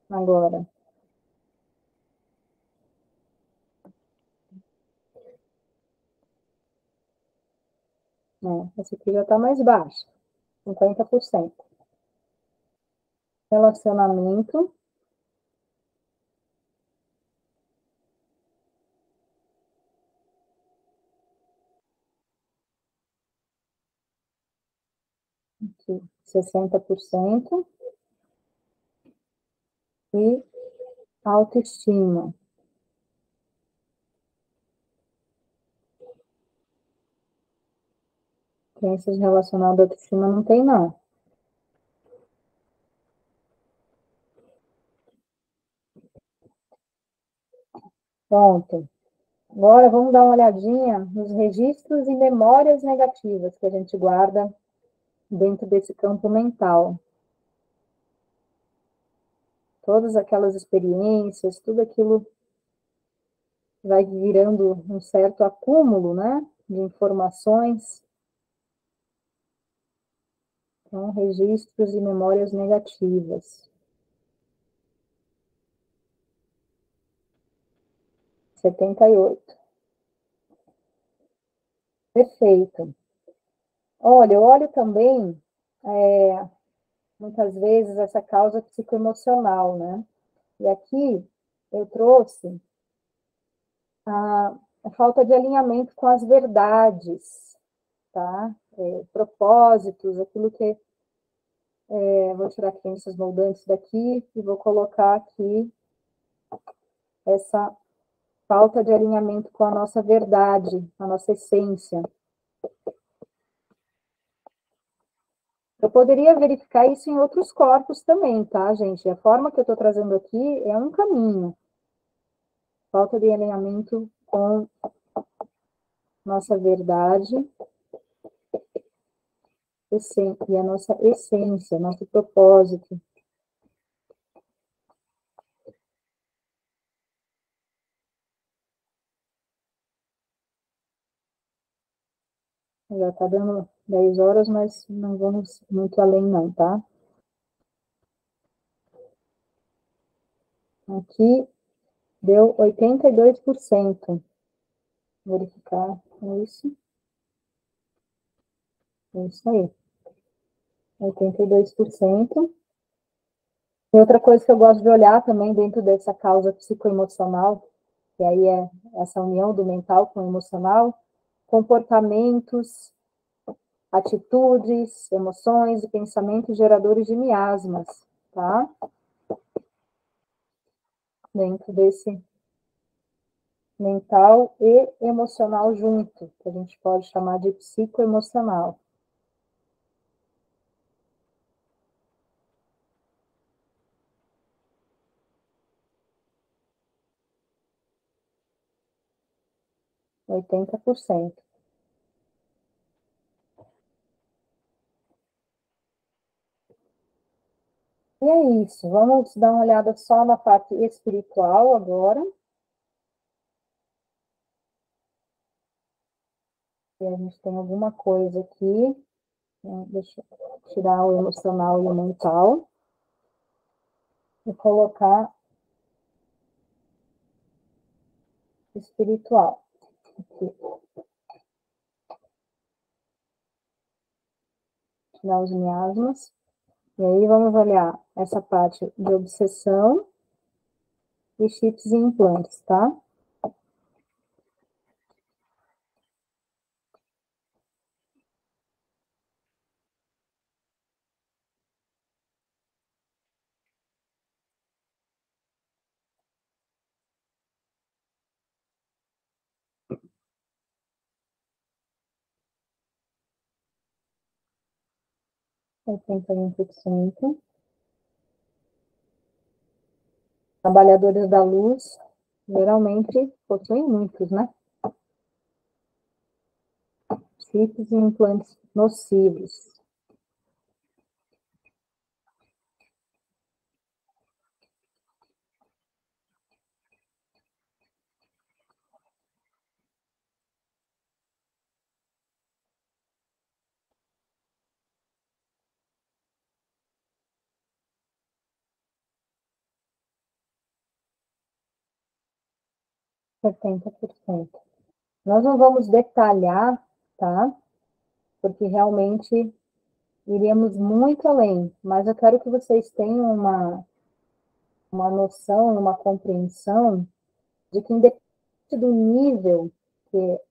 agora. Essa aqui já está mais baixa, 50%. Relacionamento. Aqui, 60%. E autoestima. Crenças relacionadas à autoestima não tem, não. Pronto. Agora vamos dar uma olhadinha nos registros e memórias negativas que a gente guarda dentro desse campo mental. Todas aquelas experiências, tudo aquilo vai virando um certo acúmulo, né, de informações. Então, registros e memórias negativas. 78. Perfeito. Olha, eu olho também, muitas vezes, essa causa psicoemocional, né? E aqui eu trouxe a falta de alinhamento com as verdades, tá? Propósitos, aquilo que... vou tirar crenças moldantes daqui e vou colocar aqui essa falta de alinhamento com a nossa verdade, a nossa essência. Eu poderia verificar isso em outros corpos também, tá, gente? A forma que eu estou trazendo aqui é um caminho. Falta de alinhamento com nossa verdade e a nossa essência, nosso propósito. Já está dando 10 horas, mas não vamos muito além não, tá? Aqui deu 82%. Verificar isso. É isso aí. 82%. E outra coisa que eu gosto de olhar também dentro dessa causa psicoemocional, que aí é essa união do mental com o emocional, comportamentos, atitudes, emoções e pensamentos geradores de miasmas, tá? Dentro desse mental e emocional junto, que a gente pode chamar de psicoemocional. Por 80%. E é isso, vamos dar uma olhada só na parte espiritual agora. E a gente tem alguma coisa aqui, né? Deixa eu tirar o emocional e o mental e colocar espiritual. Aqui. Tirar os miasmas. E aí vamos olhar essa parte de obsessão e chips e implantes, tá? Oitenta e 81%. Trabalhadores da luz, geralmente, possuem muitos, né? Chips e implantes nocivos. Setenta por cento. Nós não vamos detalhar, tá? Porque realmente iríamos muito além, mas eu quero que vocês tenham uma noção, uma compreensão de que, independente do nível que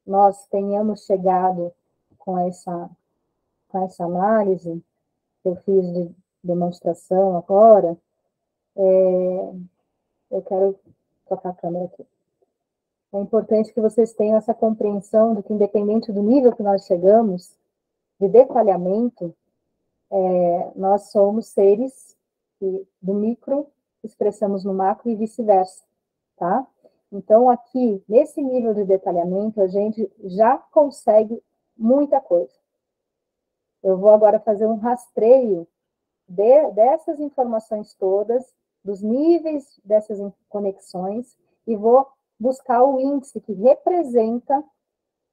nós tenhamos chegado com essa análise que eu fiz de demonstração agora, eu quero tocar a câmera aqui. É importante que vocês tenham essa compreensão de que, independente do nível que nós chegamos, de detalhamento, nós somos seres que do micro expressamos no macro e vice-versa, tá? Então, aqui, nesse nível de detalhamento, a gente já consegue muita coisa. Eu vou agora fazer um rastreio dessas informações todas, dos níveis dessas conexões, e vou buscar o índice que representa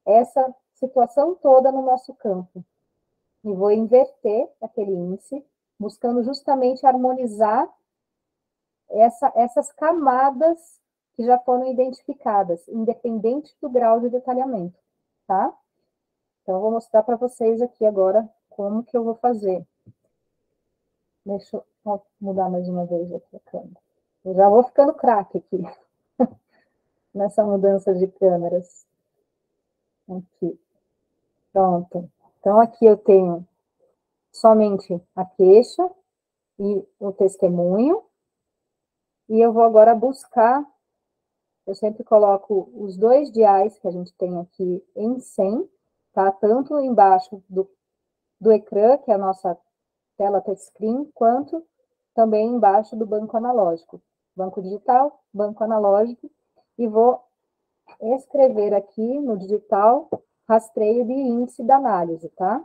essa situação toda no nosso campo. E vou inverter aquele índice, buscando justamente harmonizar essas camadas que já foram identificadas, independente do grau de detalhamento, tá? Então, eu vou mostrar para vocês aqui agora como que eu vou fazer. Deixa eu mudar mais uma vez aqui a câmera. Eu já vou ficando craque aqui, nessa mudança de câmeras. Aqui. Pronto. Então, aqui eu tenho somente a queixa e o testemunho. E eu vou agora buscar, eu sempre coloco os dois diais que a gente tem aqui em 100, tá? Tanto embaixo do ecrã, que é a nossa tela touchscreen, quanto também embaixo do banco analógico. Banco digital, banco analógico, e vou escrever aqui no digital rastreio de índice da análise, tá?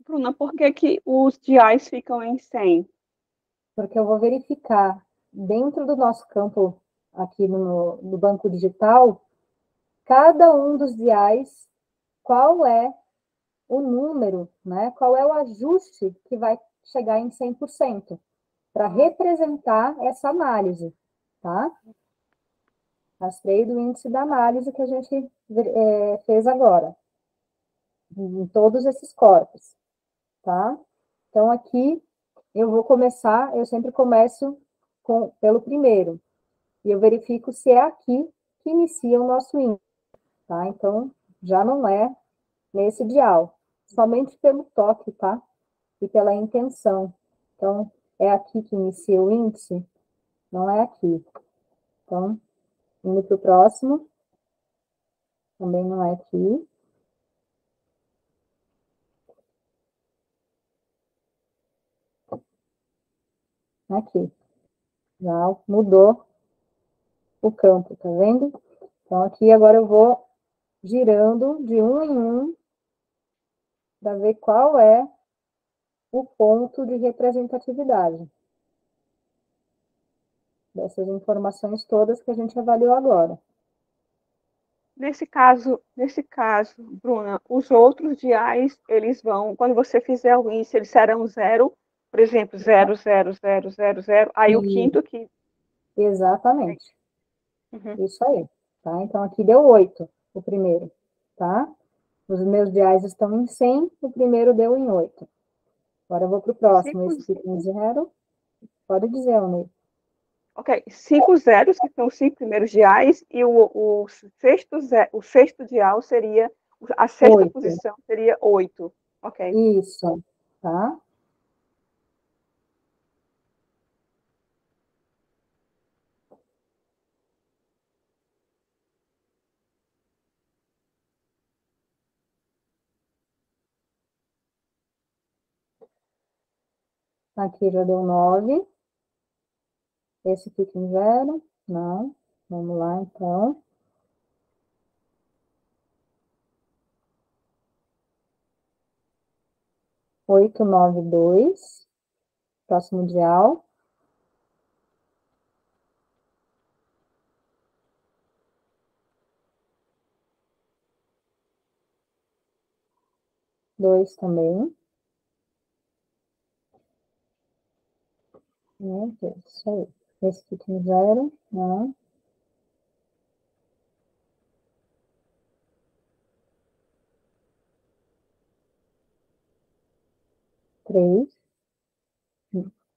Bruna, por que que os diais ficam em 100? Porque eu vou verificar dentro do nosso campo aqui no banco digital cada um dos diais, qual é o número, né? Qual é o ajuste que vai chegar em 100%, para representar essa análise, tá? Rastreio do índice da análise que a gente fez agora, em todos esses corpos, tá? Então, aqui, eu vou começar, eu sempre começo pelo primeiro, e eu verifico se é aqui que inicia o nosso índice, tá? Então, já não é nesse dial, somente pelo toque, tá? E pela intenção. Então, é aqui que inicia o índice? Não é aqui. Então, indo para o próximo, também não é aqui. Aqui. Já mudou o campo, tá vendo? Então, aqui agora eu vou girando de um em um, para ver qual é o ponto de representatividade dessas informações todas que a gente avaliou agora. Nesse caso, Bruna, os outros diais, eles vão, quando você fizer o índice, eles serão zero, por exemplo, 0, 0, 0, 0, 0, aí o quinto que... Exatamente. Uhum. Isso aí, tá? Então, aqui deu 8, o primeiro, tá? Os meus diais estão em 100, o primeiro deu em 8. Agora eu vou para o próximo, esse fica em 0. Pode dizer, Alnei. Ok, 5 zeros, que são os 5 primeiros diais, e o sexto dial seria, a sexta 8. posição seria 8. Ok. Isso, tá? Aqui já deu 9. Esse fica em 0. Não. Vamos lá, então. Oito, 9, 2. Próximo dial. Dois também. Isso aí. Esse fica em 0. Não. 3.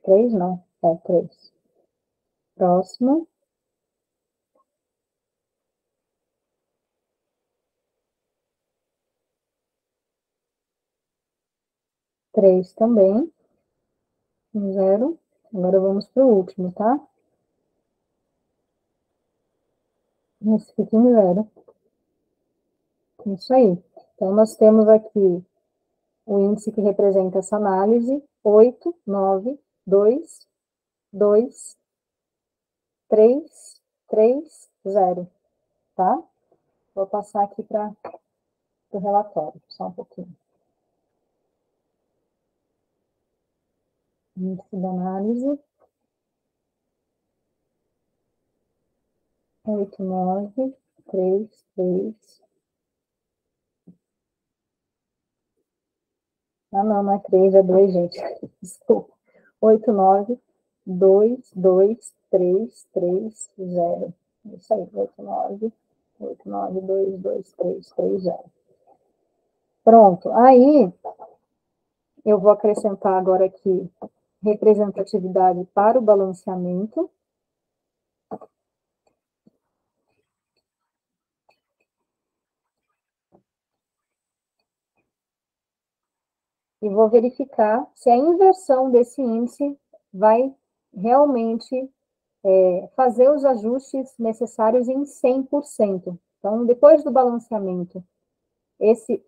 3 não. 3. Próximo. 3 também. 0. Agora vamos para o último, tá? Esse fica em 0. Isso aí. Então, nós temos aqui o índice que representa essa análise: 8, 9, 2, 2, 3, 3, 0, tá? Vou passar aqui para o relatório, só um pouquinho. Índice da análise: 8, 9, 3, 3. Ah, não é 3, é 2, gente. Desculpa. 8, 9, 2, 2, 3, 3, 0. Isso aí, 8, 9, 2, 2, 3, 3, 0. Pronto. Aí, eu vou acrescentar agora aqui representatividade para o balanceamento. E vou verificar se a inversão desse índice vai realmente fazer os ajustes necessários em 100%. Então, depois do balanceamento,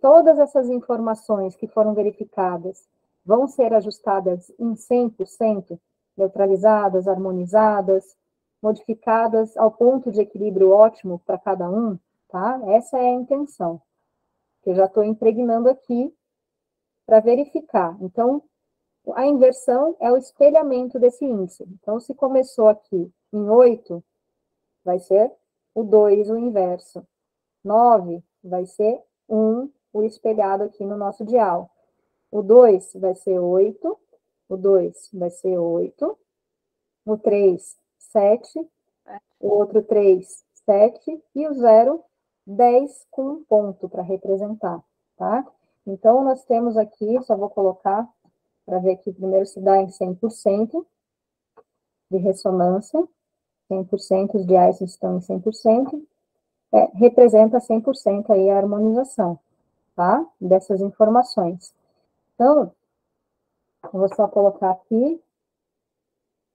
todas essas informações que foram verificadas vão ser ajustadas em 100%, neutralizadas, harmonizadas, modificadas ao ponto de equilíbrio ótimo para cada um, tá? Essa é a intenção, que eu já estou impregnando aqui para verificar. Então, a inversão é o espelhamento desse índice. Então, se começou aqui em 8, vai ser o 2 o inverso. 9 vai ser 1, o espelhado aqui no nosso dial. O 2 vai ser 8, o 2 vai ser 8, o 3, 7, o outro 3, 7, e o 0, 10 com um ponto para representar, tá? Então, nós temos aqui, só vou colocar para ver aqui primeiro se dá em 100% de ressonância, 100%, os diais estão em 100%, representa 100% aí a harmonização, tá? Dessas informações. Então, eu vou só colocar aqui,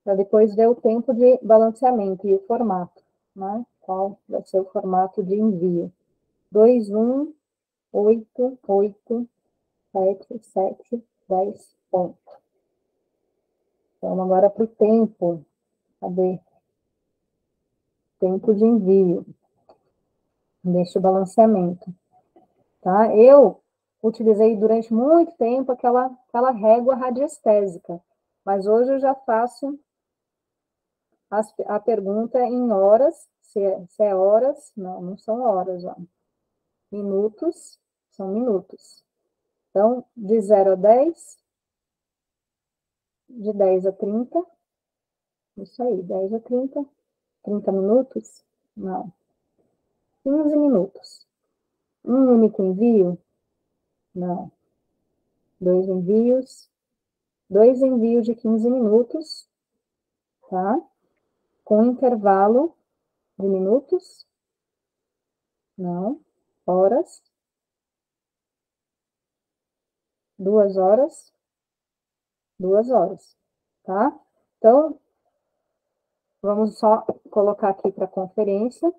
para depois ver o tempo de balanceamento e o formato, né? Qual vai ser o formato de envio. 2, 1, 8, 8, 7, 7, 10 pontos. Então, agora para o tempo. Cadê? Tempo de envio. Deixa o balanceamento. Tá? Eu utilizei durante muito tempo aquela régua radiestésica, mas hoje eu já faço a pergunta em horas, se é horas, não são horas, ó. Minutos, são minutos. Então, de 0 a 10, de 10 a 30, isso aí, 10 a 30, 30 minutos? Não. 15 minutos. Um único envio? Não. 2 envios. 2 envios de 15 minutos, tá? Com intervalo de minutos? Não. Horas? 2 horas? 2 horas, tá? Então, vamos só colocar aqui para conferência.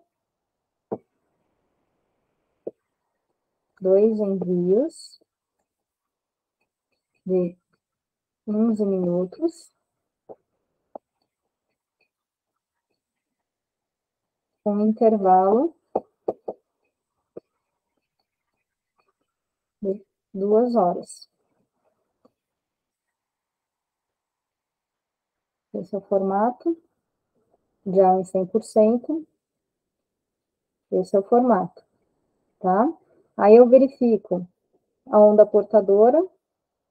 2 envios de 15 minutos, com intervalo de 2 horas. Esse é o formato, já em 100%. Esse é o formato, tá? Aí eu verifico a onda portadora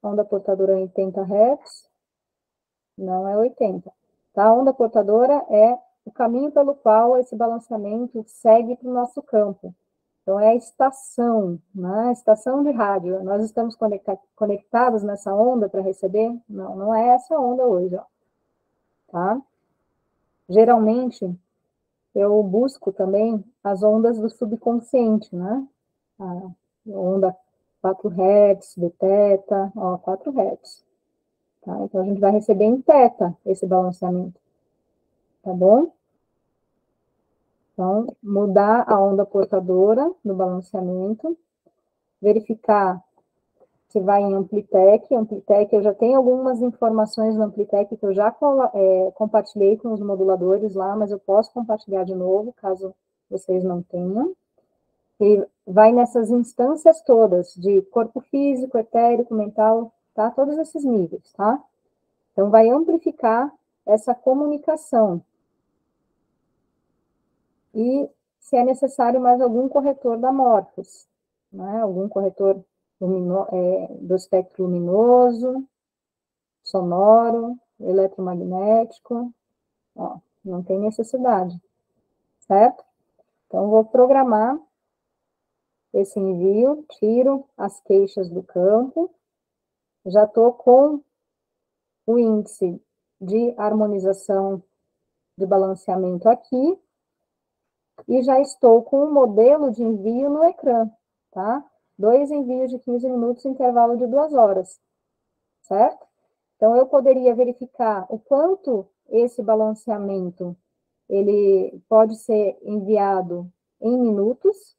é 80 Hz, não é 80. Tá? A onda portadora é o caminho pelo qual esse balanceamento segue para o nosso campo. Então, é a estação, né? A estação de rádio. Nós estamos conectados nessa onda para receber? Não, não é essa onda hoje, ó. Tá? Geralmente, eu busco também as ondas do subconsciente, né? A onda 4 Hz, de teta, ó, 4 Hz. Tá? Então, a gente vai receber em teta esse balanceamento, tá bom? Então, mudar a onda portadora no balanceamento, verificar se vai em Amplitec. Amplitec, eu já tenho algumas informações no Amplitec que eu já compartilhei com os moduladores lá, mas eu posso compartilhar de novo, caso vocês não tenham. E vai nessas instâncias todas, de corpo físico, etérico, mental, tá? Todos esses níveis, tá? Então, vai amplificar essa comunicação. E se é necessário mais algum corretor da Morphos, né? Algum corretor do espectro luminoso, sonoro, eletromagnético, ó, não tem necessidade, certo? Então, vou programar esse envio, tiro as queixas do campo, já estou com o índice de harmonização de balanceamento aqui, e já estou com o modelo de envio no ecrã, tá? 2 envios de 15 minutos, intervalo de 2 horas, certo? Então, eu poderia verificar o quanto esse balanceamento, ele pode ser enviado em minutos,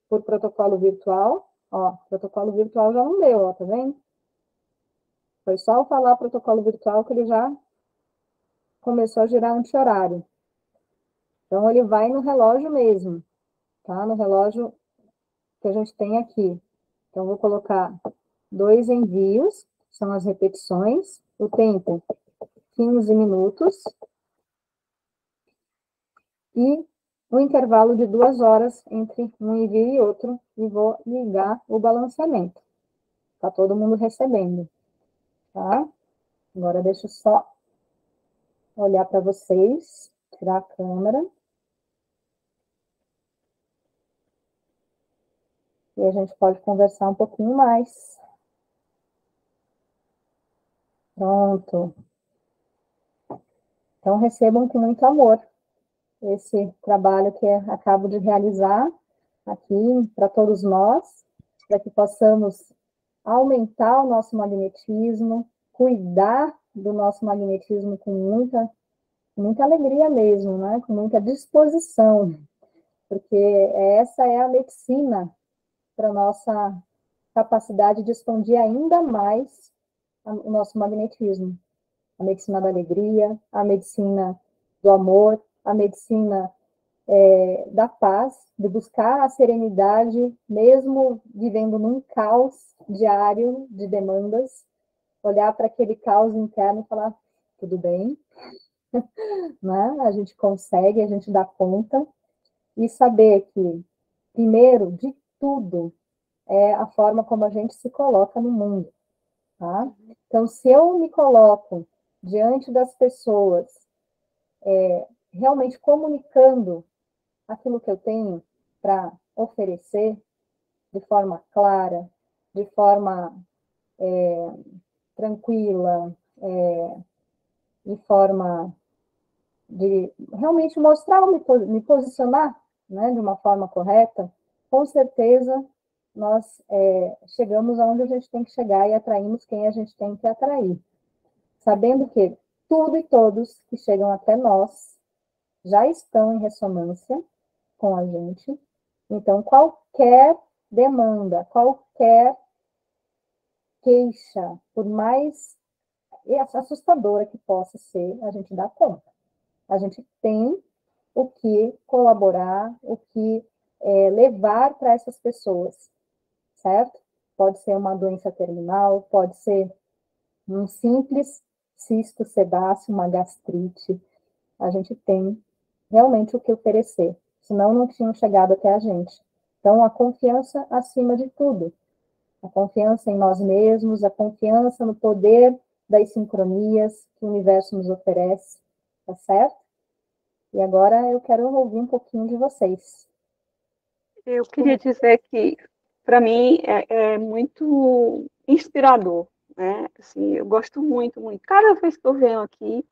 por protocolo virtual. Ó, protocolo virtual já não deu, ó, tá vendo? Foi só eu falar protocolo virtual que ele já começou a girar anti-horário. Então, ele vai no relógio mesmo, tá? No relógio que a gente tem aqui. Então, vou colocar 2 envios, são as repetições, o tempo 15 minutos, e um intervalo de 2 horas entre um envio e outro, e vou ligar o balanceamento. Está todo mundo recebendo, tá? Agora deixa eu só olhar para vocês, tirar a câmera. E a gente pode conversar um pouquinho mais. Pronto. Então, recebam com muito amor esse trabalho que acabo de realizar aqui para todos nós, para que possamos aumentar o nosso magnetismo, cuidar do nosso magnetismo com muita alegria mesmo, né? Com muita disposição, porque essa é a medicina para a nossa capacidade de expandir ainda mais o nosso magnetismo. A medicina da alegria, a medicina do amor, a medicina da paz, de buscar a serenidade, mesmo vivendo num caos diário de demandas, olhar para aquele caos interno e falar, tudo bem, né? A gente consegue, a gente dá conta, e saber que, primeiro de tudo, é a forma como a gente se coloca no mundo, tá? Então, se eu me coloco diante das pessoas, realmente comunicando aquilo que eu tenho para oferecer de forma clara, de forma tranquila, de forma de realmente mostrar, me posicionar, né, de uma forma correta, com certeza nós chegamos aonde a gente tem que chegar e atraímos quem a gente tem que atrair. Sabendo que tudo e todos que chegam até nós já estão em ressonância com a gente. Então, qualquer demanda, qualquer queixa, por mais assustadora que possa ser, a gente dá conta. A gente tem o que colaborar, o que levar para essas pessoas, certo? Pode ser uma doença terminal, pode ser um simples cisto sebáceo, uma gastrite. A gente tem realmente o que oferecer, senão não tinham chegado até a gente. Então, a confiança acima de tudo. A confiança em nós mesmos, a confiança no poder das sincronias que o universo nos oferece, tá certo? E agora eu quero ouvir um pouquinho de vocês. Eu queria dizer que, para mim, é muito inspirador, né? Assim, eu gosto muito, muito. Cada vez que eu venho aqui,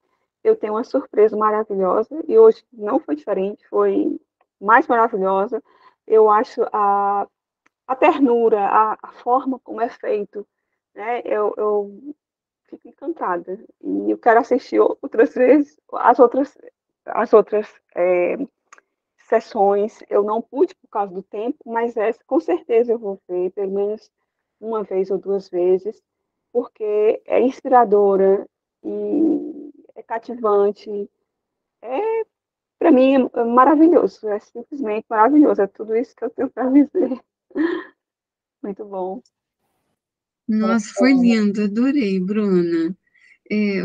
eu tenho uma surpresa maravilhosa, e hoje não foi diferente, foi mais maravilhosa. Eu acho a ternura, a forma como é feito, né? Eu fico encantada. E eu quero assistir outras vezes as outras sessões. Eu não pude por causa do tempo, mas essa com certeza eu vou ver, pelo menos uma vez ou 2 vezes, porque é inspiradora e é cativante. Para mim, é maravilhoso, é simplesmente maravilhoso. É tudo isso que eu tenho para dizer. Muito bom. Nossa, foi lindo, adorei, Bruna.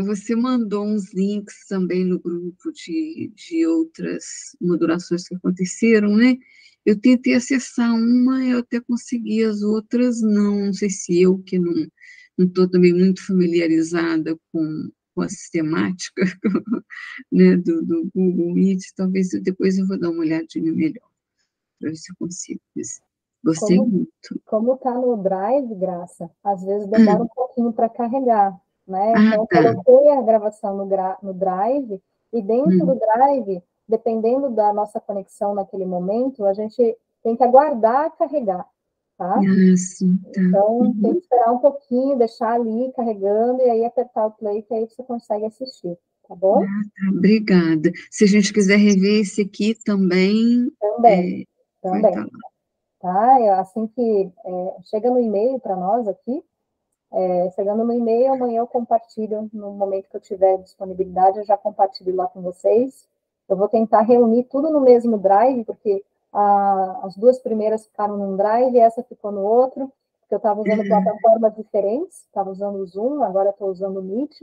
Você mandou uns links também no grupo de outras modulações que aconteceram, né? Eu tentei acessar uma, eu até consegui, as outras não. Não sei se eu, que não estou também muito familiarizada com a sistemática né, do Google Meet, talvez depois eu vou dar uma olhadinha melhor, para ver se eu consigo. Gostei muito. Como está no Drive, Graça, às vezes demora um pouquinho para carregar, né? Então, eu tá. coloquei a gravação no Drive, e dentro do Drive, dependendo da nossa conexão naquele momento, a gente tem que aguardar carregar, tá? Sim, tá. Então, tem que esperar um pouquinho, deixar ali carregando, e aí apertar o play, que aí você consegue assistir, tá bom? Tá, obrigada. Se a gente quiser rever esse aqui também, Também. vai estar lá. Tá? Assim que chega no e-mail para nós aqui, chegando no e-mail, amanhã eu compartilho, no momento que eu tiver disponibilidade, eu já compartilho lá com vocês. Eu vou tentar reunir tudo no mesmo Drive, porque as 2 primeiras ficaram num Drive e essa ficou no outro, porque eu estava usando plataformas diferentes, estava usando o Zoom, agora estou usando o Meet.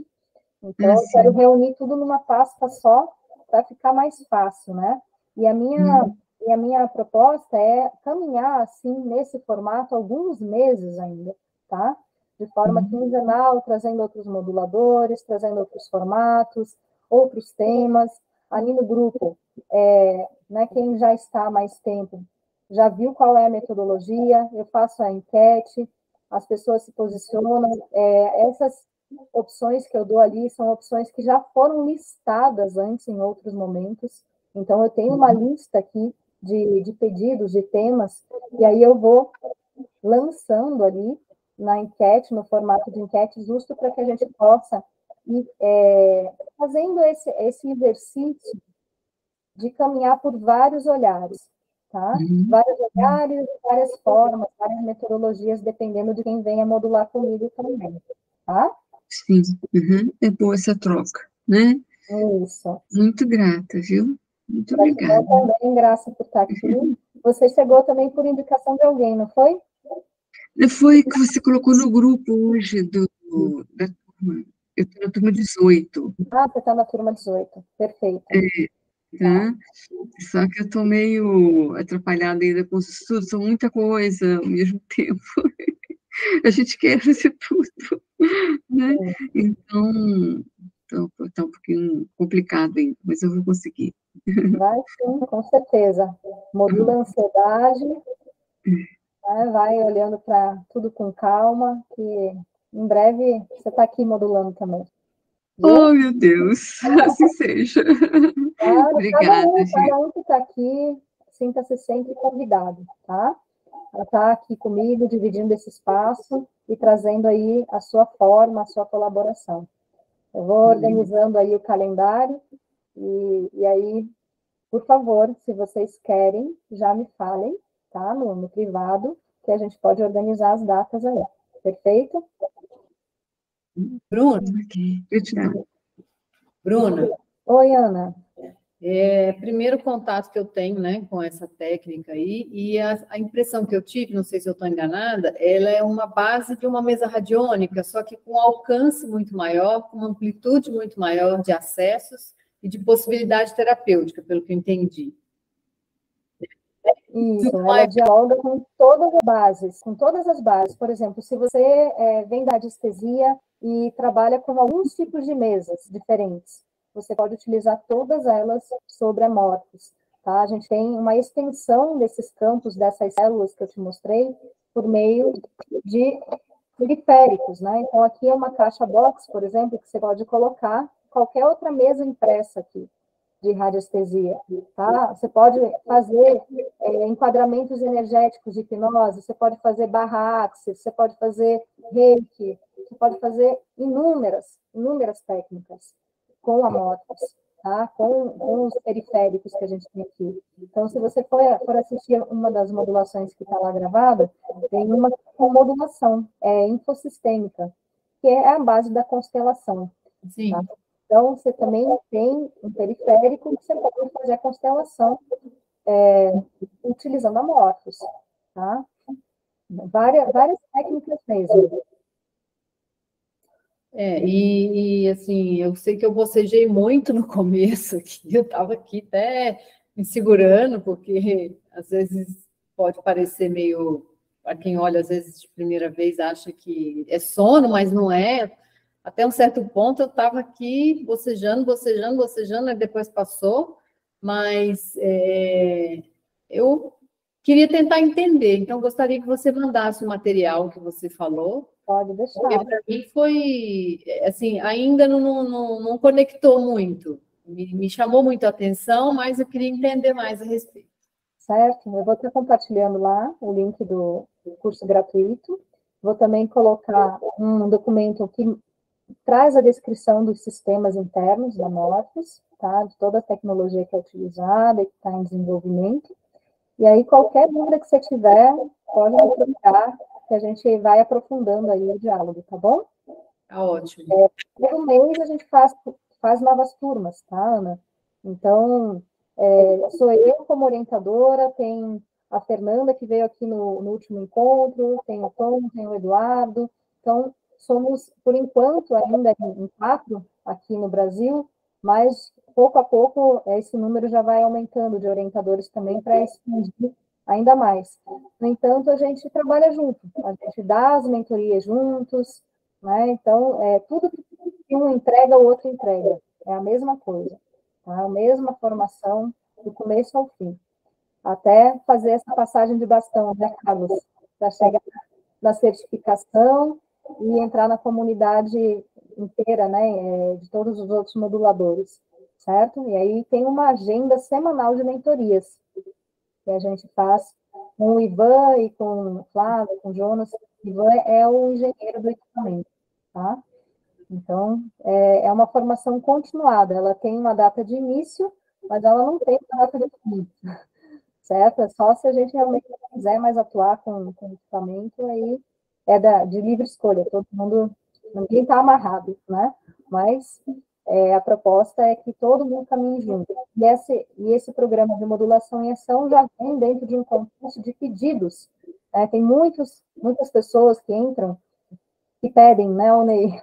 Então, eu quero reunir tudo numa pasta só, para ficar mais fácil, né? E a minha proposta é caminhar, assim, nesse formato, alguns meses ainda, tá? De forma quinzenal, trazendo outros moduladores, trazendo outros formatos, outros temas. Ali no grupo, né, quem já está há mais tempo, já viu qual é a metodologia, eu faço a enquete, as pessoas se posicionam, essas opções que eu dou ali são opções que já foram listadas antes em outros momentos, então eu tenho uma lista aqui de pedidos, de temas, e aí eu vou lançando ali na enquete, no formato de enquete, justo para que a gente possa ir fazendo esse exercício de caminhar por vários olhares, tá? Vários olhares, várias formas, várias metodologias, dependendo de quem venha modular comigo também, tá? Sim, é boa essa troca, né? Isso. Muito grata, viu? Muito Gratidão obrigada. também, graça por estar aqui. Você chegou também por indicação de alguém, não foi? Foi que você colocou no grupo hoje da turma. Eu estou na turma 18, Ah, você está na turma 18. Perfeito. Tá. tá? Só que eu estou meio atrapalhada ainda com os estudos, são muita coisa ao mesmo tempo. A gente quer fazer tudo, né? Então, tá um pouquinho complicado ainda, mas eu vou conseguir. Vai sim, com certeza. Modula a ansiedade, né? Vai olhando para tudo com calma, que em breve você está aqui modulando também. Oh, Viu? meu Deus, assim seja. Claro, Obrigada, gente. cada um que está aqui, sinta-se sempre convidado, tá? Ela está aqui comigo, dividindo esse espaço e trazendo aí a sua forma, a sua colaboração. Eu vou organizando aí o calendário e aí, por favor, se vocês querem, já me falem, tá? No privado, que a gente pode organizar as datas aí. Perfeito? Bruna, Gratidão. Bruna, Oi, Ana. primeiro contato que eu tenho, né, com essa técnica aí, e a impressão que eu tive, não sei se eu estou enganada, ela é uma base de uma mesa radiônica, só que com alcance muito maior, com uma amplitude muito maior de acessos e de possibilidade terapêutica, pelo que eu entendi. Isso, ela dialoga com todas as bases, com todas as bases. Por exemplo, se você vem da anestesia e trabalha com alguns tipos de mesas diferentes, você pode utilizar todas elas sobre amorfos, tá? A gente tem uma extensão desses campos, dessas células que eu te mostrei, por meio de periféricos, né? Então, aqui é uma caixa box, por exemplo, que você pode colocar qualquer outra mesa impressa aqui de radiestesia, tá? Você pode fazer enquadramentos energéticos de hipnose, você pode fazer barra axis, você pode fazer reiki, você pode fazer inúmeras técnicas com amorfos, tá? Com os periféricos que a gente tem aqui. Então, se você for assistir uma das modulações que está lá gravada, tem uma com modulação infosistêmica, que é a base da constelação. Sim. Tá? Então, você também tem um periférico que você pode fazer a constelação utilizando amorfos, tá? Várias técnicas mesmo. Assim, eu sei que eu bocejei muito no começo, que eu estava aqui até me segurando, porque às vezes pode parecer meio, para quem olha às vezes de primeira vez, acha que é sono, mas não é. Até um certo ponto eu estava aqui bocejando, e depois passou, mas eu queria tentar entender, então gostaria que você mandasse o material que você falou. Pode deixar. Porque para mim foi, assim, ainda não conectou muito. Me chamou muito a atenção, mas eu queria entender mais a respeito. Certo? Eu vou estar compartilhando lá o link do curso gratuito. Vou também colocar um documento que traz a descrição dos sistemas internos da Morphos, tá? De toda a tecnologia que é utilizada e que está em desenvolvimento. E aí, qualquer dúvida que você tiver, pode me procurar, que a gente vai aprofundando aí o diálogo, tá bom? Tá ótimo. Todo mês a gente faz novas turmas, tá, Ana? Então, sou eu como orientadora, tem a Fernanda, que veio aqui no último encontro, tem o Tom, tem o Eduardo. Então, somos, por enquanto, ainda em 4 aqui no Brasil, mas pouco a pouco esse número já vai aumentando de orientadores também para expandir ainda mais. No entanto, a gente trabalha junto, a gente dá as mentorias juntos, né? Então, tudo que um entrega, o outro entrega. É a mesma coisa, tá? A mesma formação do começo ao fim. Até fazer essa passagem de bastão, né, Carlos? Para chegar na certificação e entrar na comunidade inteira, né, de todos os outros moduladores, certo? E aí tem uma agenda semanal de mentorias que a gente faz com o Ivan e com o Flávio, com o Jonas. O Ivan é o engenheiro do equipamento, tá? Então, é uma formação continuada, ela tem uma data de início, mas ela não tem uma data de fim, certo? É só se a gente realmente não quiser mais atuar com o equipamento, aí de livre escolha, todo mundo, ninguém está amarrado, né? Mas a proposta é que todo mundo caminhe junto. E esse programa de modulação e ação já vem dentro de um concurso de pedidos. Tem muitas pessoas que entram que pedem, né, Ney?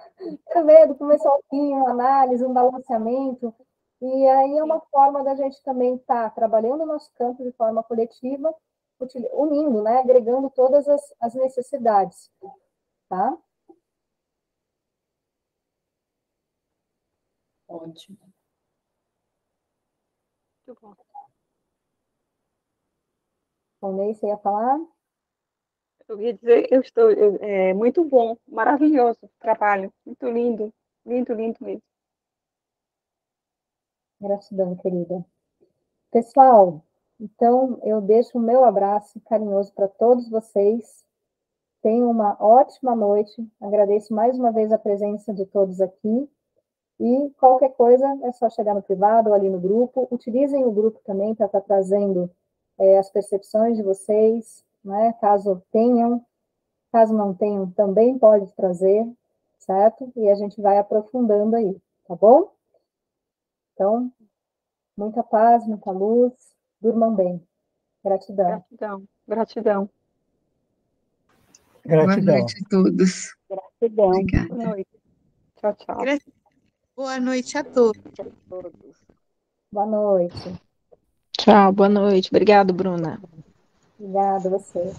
Quero ver do começo ao fim, uma análise, um balanceamento. E aí é uma forma da gente também estar trabalhando o nosso campo de forma coletiva, unindo, né, agregando todas as necessidades, tá? Ótimo. Muito bom. O Ney, você ia falar? Eu ia dizer, é muito bom, maravilhoso o trabalho, muito lindo, lindo, lindo mesmo. Gratidão, querida. Pessoal, então eu deixo o meu abraço carinhoso para todos vocês. Tenham uma ótima noite. Agradeço mais uma vez a presença de todos aqui. E qualquer coisa é só chegar no privado ou ali no grupo. Utilizem o grupo também para estar trazendo as percepções de vocês, né? Caso tenham, caso não tenham, também pode trazer, certo? E a gente vai aprofundando aí, tá bom? Então, muita paz, muita luz, durmam bem. Gratidão. Gratidão, gratidão. Boa Gratidão. noite a todos. Gratidão. Obrigada. Boa noite. Tchau, tchau. Boa noite a todos. Boa noite. Tchau, boa noite. Obrigado, Bruna. Obrigada a você.